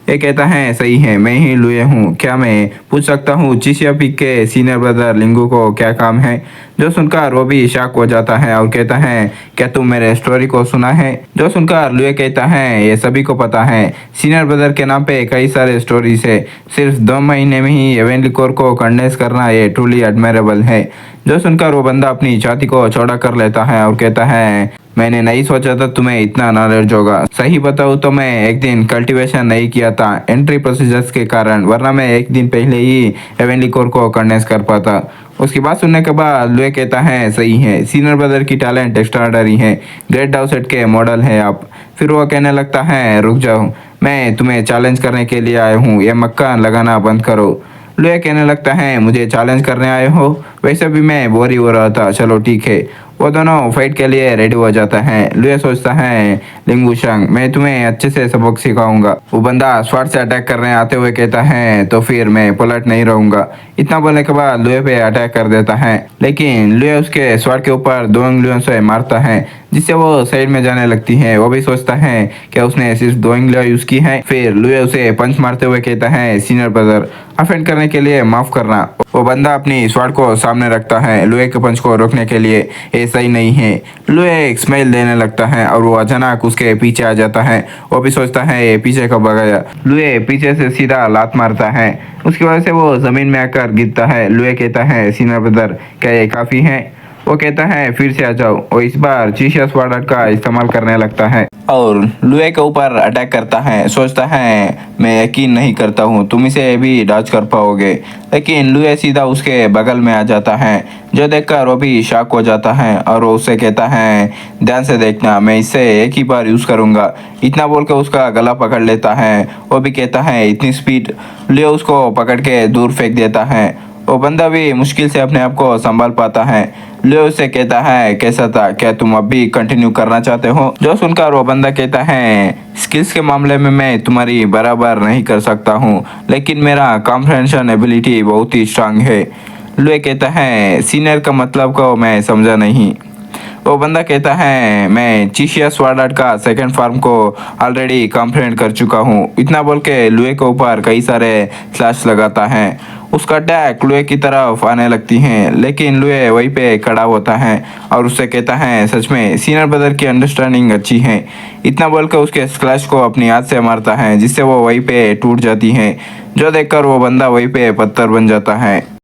ये कहता है सही है मैं ही लुए हूँ, क्या मैं पूछ सकता हूँ चिशिया पिक के सीनियर ब्रदर लिंगू को क्या काम है। जो सुनकर वो भी शॉक हो जाता है और कहता है क्या तुम मेरे स्टोरी को सुना है। जो सुनकर लुए कहता है ये सभी को पता है, सीनियर ब्रदर के नाम पे कई सारे स्टोरीज है, सिर्फ 2 महीने में ही एवेंली कोर को कंडेंस करना ये ट्रूली एडमायरेबल है। जो सुनकर वो बंदा अपनी छाती को चौड़ा कर लेता है और कहता है मैंने नहीं सोचा था तुम्हें इतना नॉलेज होगा। सही बताऊँ तो मैं एक दिन कल्टीवेशन नहीं किया था एंट्री प्रोसीजर्स के कारण, वरना मैं एक दिन पहले ही एवेंली कोर को कंडेंस कर पाता। उसकी बात सुनने के बाद लुए कहता है सही है, सीनियर ब्रदर की टैलेंट एक्स्ट्राऑर्डिनरी है, ग्रेट डाउसेट के मॉडल है आप। फिर वो कहने लगता है रुक जाओ, मैं तुम्हें चैलेंज करने के लिए आया हूँ, ये मक्का लगाना बंद करो। लुए कहने लगता है मुझे चैलेंज करने आए हो, वैसे भी मैं बोर ही हो रहा था, चलो ठीक है। वो दोनों फाइट के लिए रेडी हो जाता है। लुए सोचता है लिंग वुशांग मैं तुम्हें अच्छे से सबक सिखाऊंगा। वो बंदा स्वाट से अटैक करने आते हुए कहता है तो फिर मैं पलट नहीं रहूंगा। इतना बोलने के बाद लुए पे अटैक कर देता है, लेकिन लुए उसके स्वाट के ऊपर 2 उंगलियों से मारता है जिससे वो साइड में जाने लगती है। वो भी सोचता है कि उसने सिर्फ 2 उंगलियां यूज की है। फिर लुए उसे पंच मारते हुए कहता है सीनियर ब्रदर अफेंड करने के लिए माफ करना। वो बंदा अपनी स्वाट को सामने रखता है लुए के पंच को रोकने के लिए, ये सही नहीं है। लुए एक स्माइल देने लगता है और वो अचानक उसके पीछे आ जाता है। वो भी सोचता है ये पीछे कब आ गया। लुए पीछे से सीधा लात मारता है, उसकी वजह से वो जमीन में आकर गिरता है। लुए कहता है सीनियर ब्रदर क्या ये काफी है। वो कहता है फिर से आ जाओ। और इस बार चीशिया स्वाड का इस्तेमाल करने लगता है और लुए के ऊपर अटैक करता है। सोचता है मैं यकीन नहीं करता हूँ तुम इसे भी डॉज कर पाओगे, लेकिन लुए सीधा उसके बगल में आ जाता है। जो देखकर वो भी शॉक हो जाता है और वो उससे कहता है ध्यान से देखना, मैं इससे एक ही बार यूज़ करूँगा। इतना बोल के उसका गला पकड़ लेता है। वो भी कहता है इतनी स्पीड। लुए उसको पकड़ के दूर फेंक देता है। वो बंदा भी मुश्किल से अपने आप को संभाल पाता है। लियो उसे कहता है कैसा था, क्या तुम अब भी कंटिन्यू करना चाहते हो। जो सुनकर वो बंदा कहता है स्किल्स के मामले में मैं तुम्हारी बराबर नहीं कर सकता हूँ, लेकिन मेरा कॉम्प्रहेंशन एबिलिटी बहुत ही स्ट्रांग है। लियो कहता है सीनियर का मतलब को मैं समझा नहीं। वो बंदा कहता है मैं चीशिया स्वाड का सेकंड फॉर्म को ऑलरेडी कॉम्प्रहेंड कर चुका हूँ। इतना बोल के लुए के ऊपर कई सारे स्लैश लगाता है। उसका अटैक लुए की तरफ आने लगती है, लेकिन लुए वहीं पे खड़ा होता है और उससे कहता है सच में सीनियर ब्रदर की अंडरस्टैंडिंग अच्छी है। इतना बोल के उसके स्लैश को अपनी हाथ से मारता है जिससे वो वहीं पे टूट जाती है। जो देखकर वो बंदा वहीं पे पत्थर बन जाता है।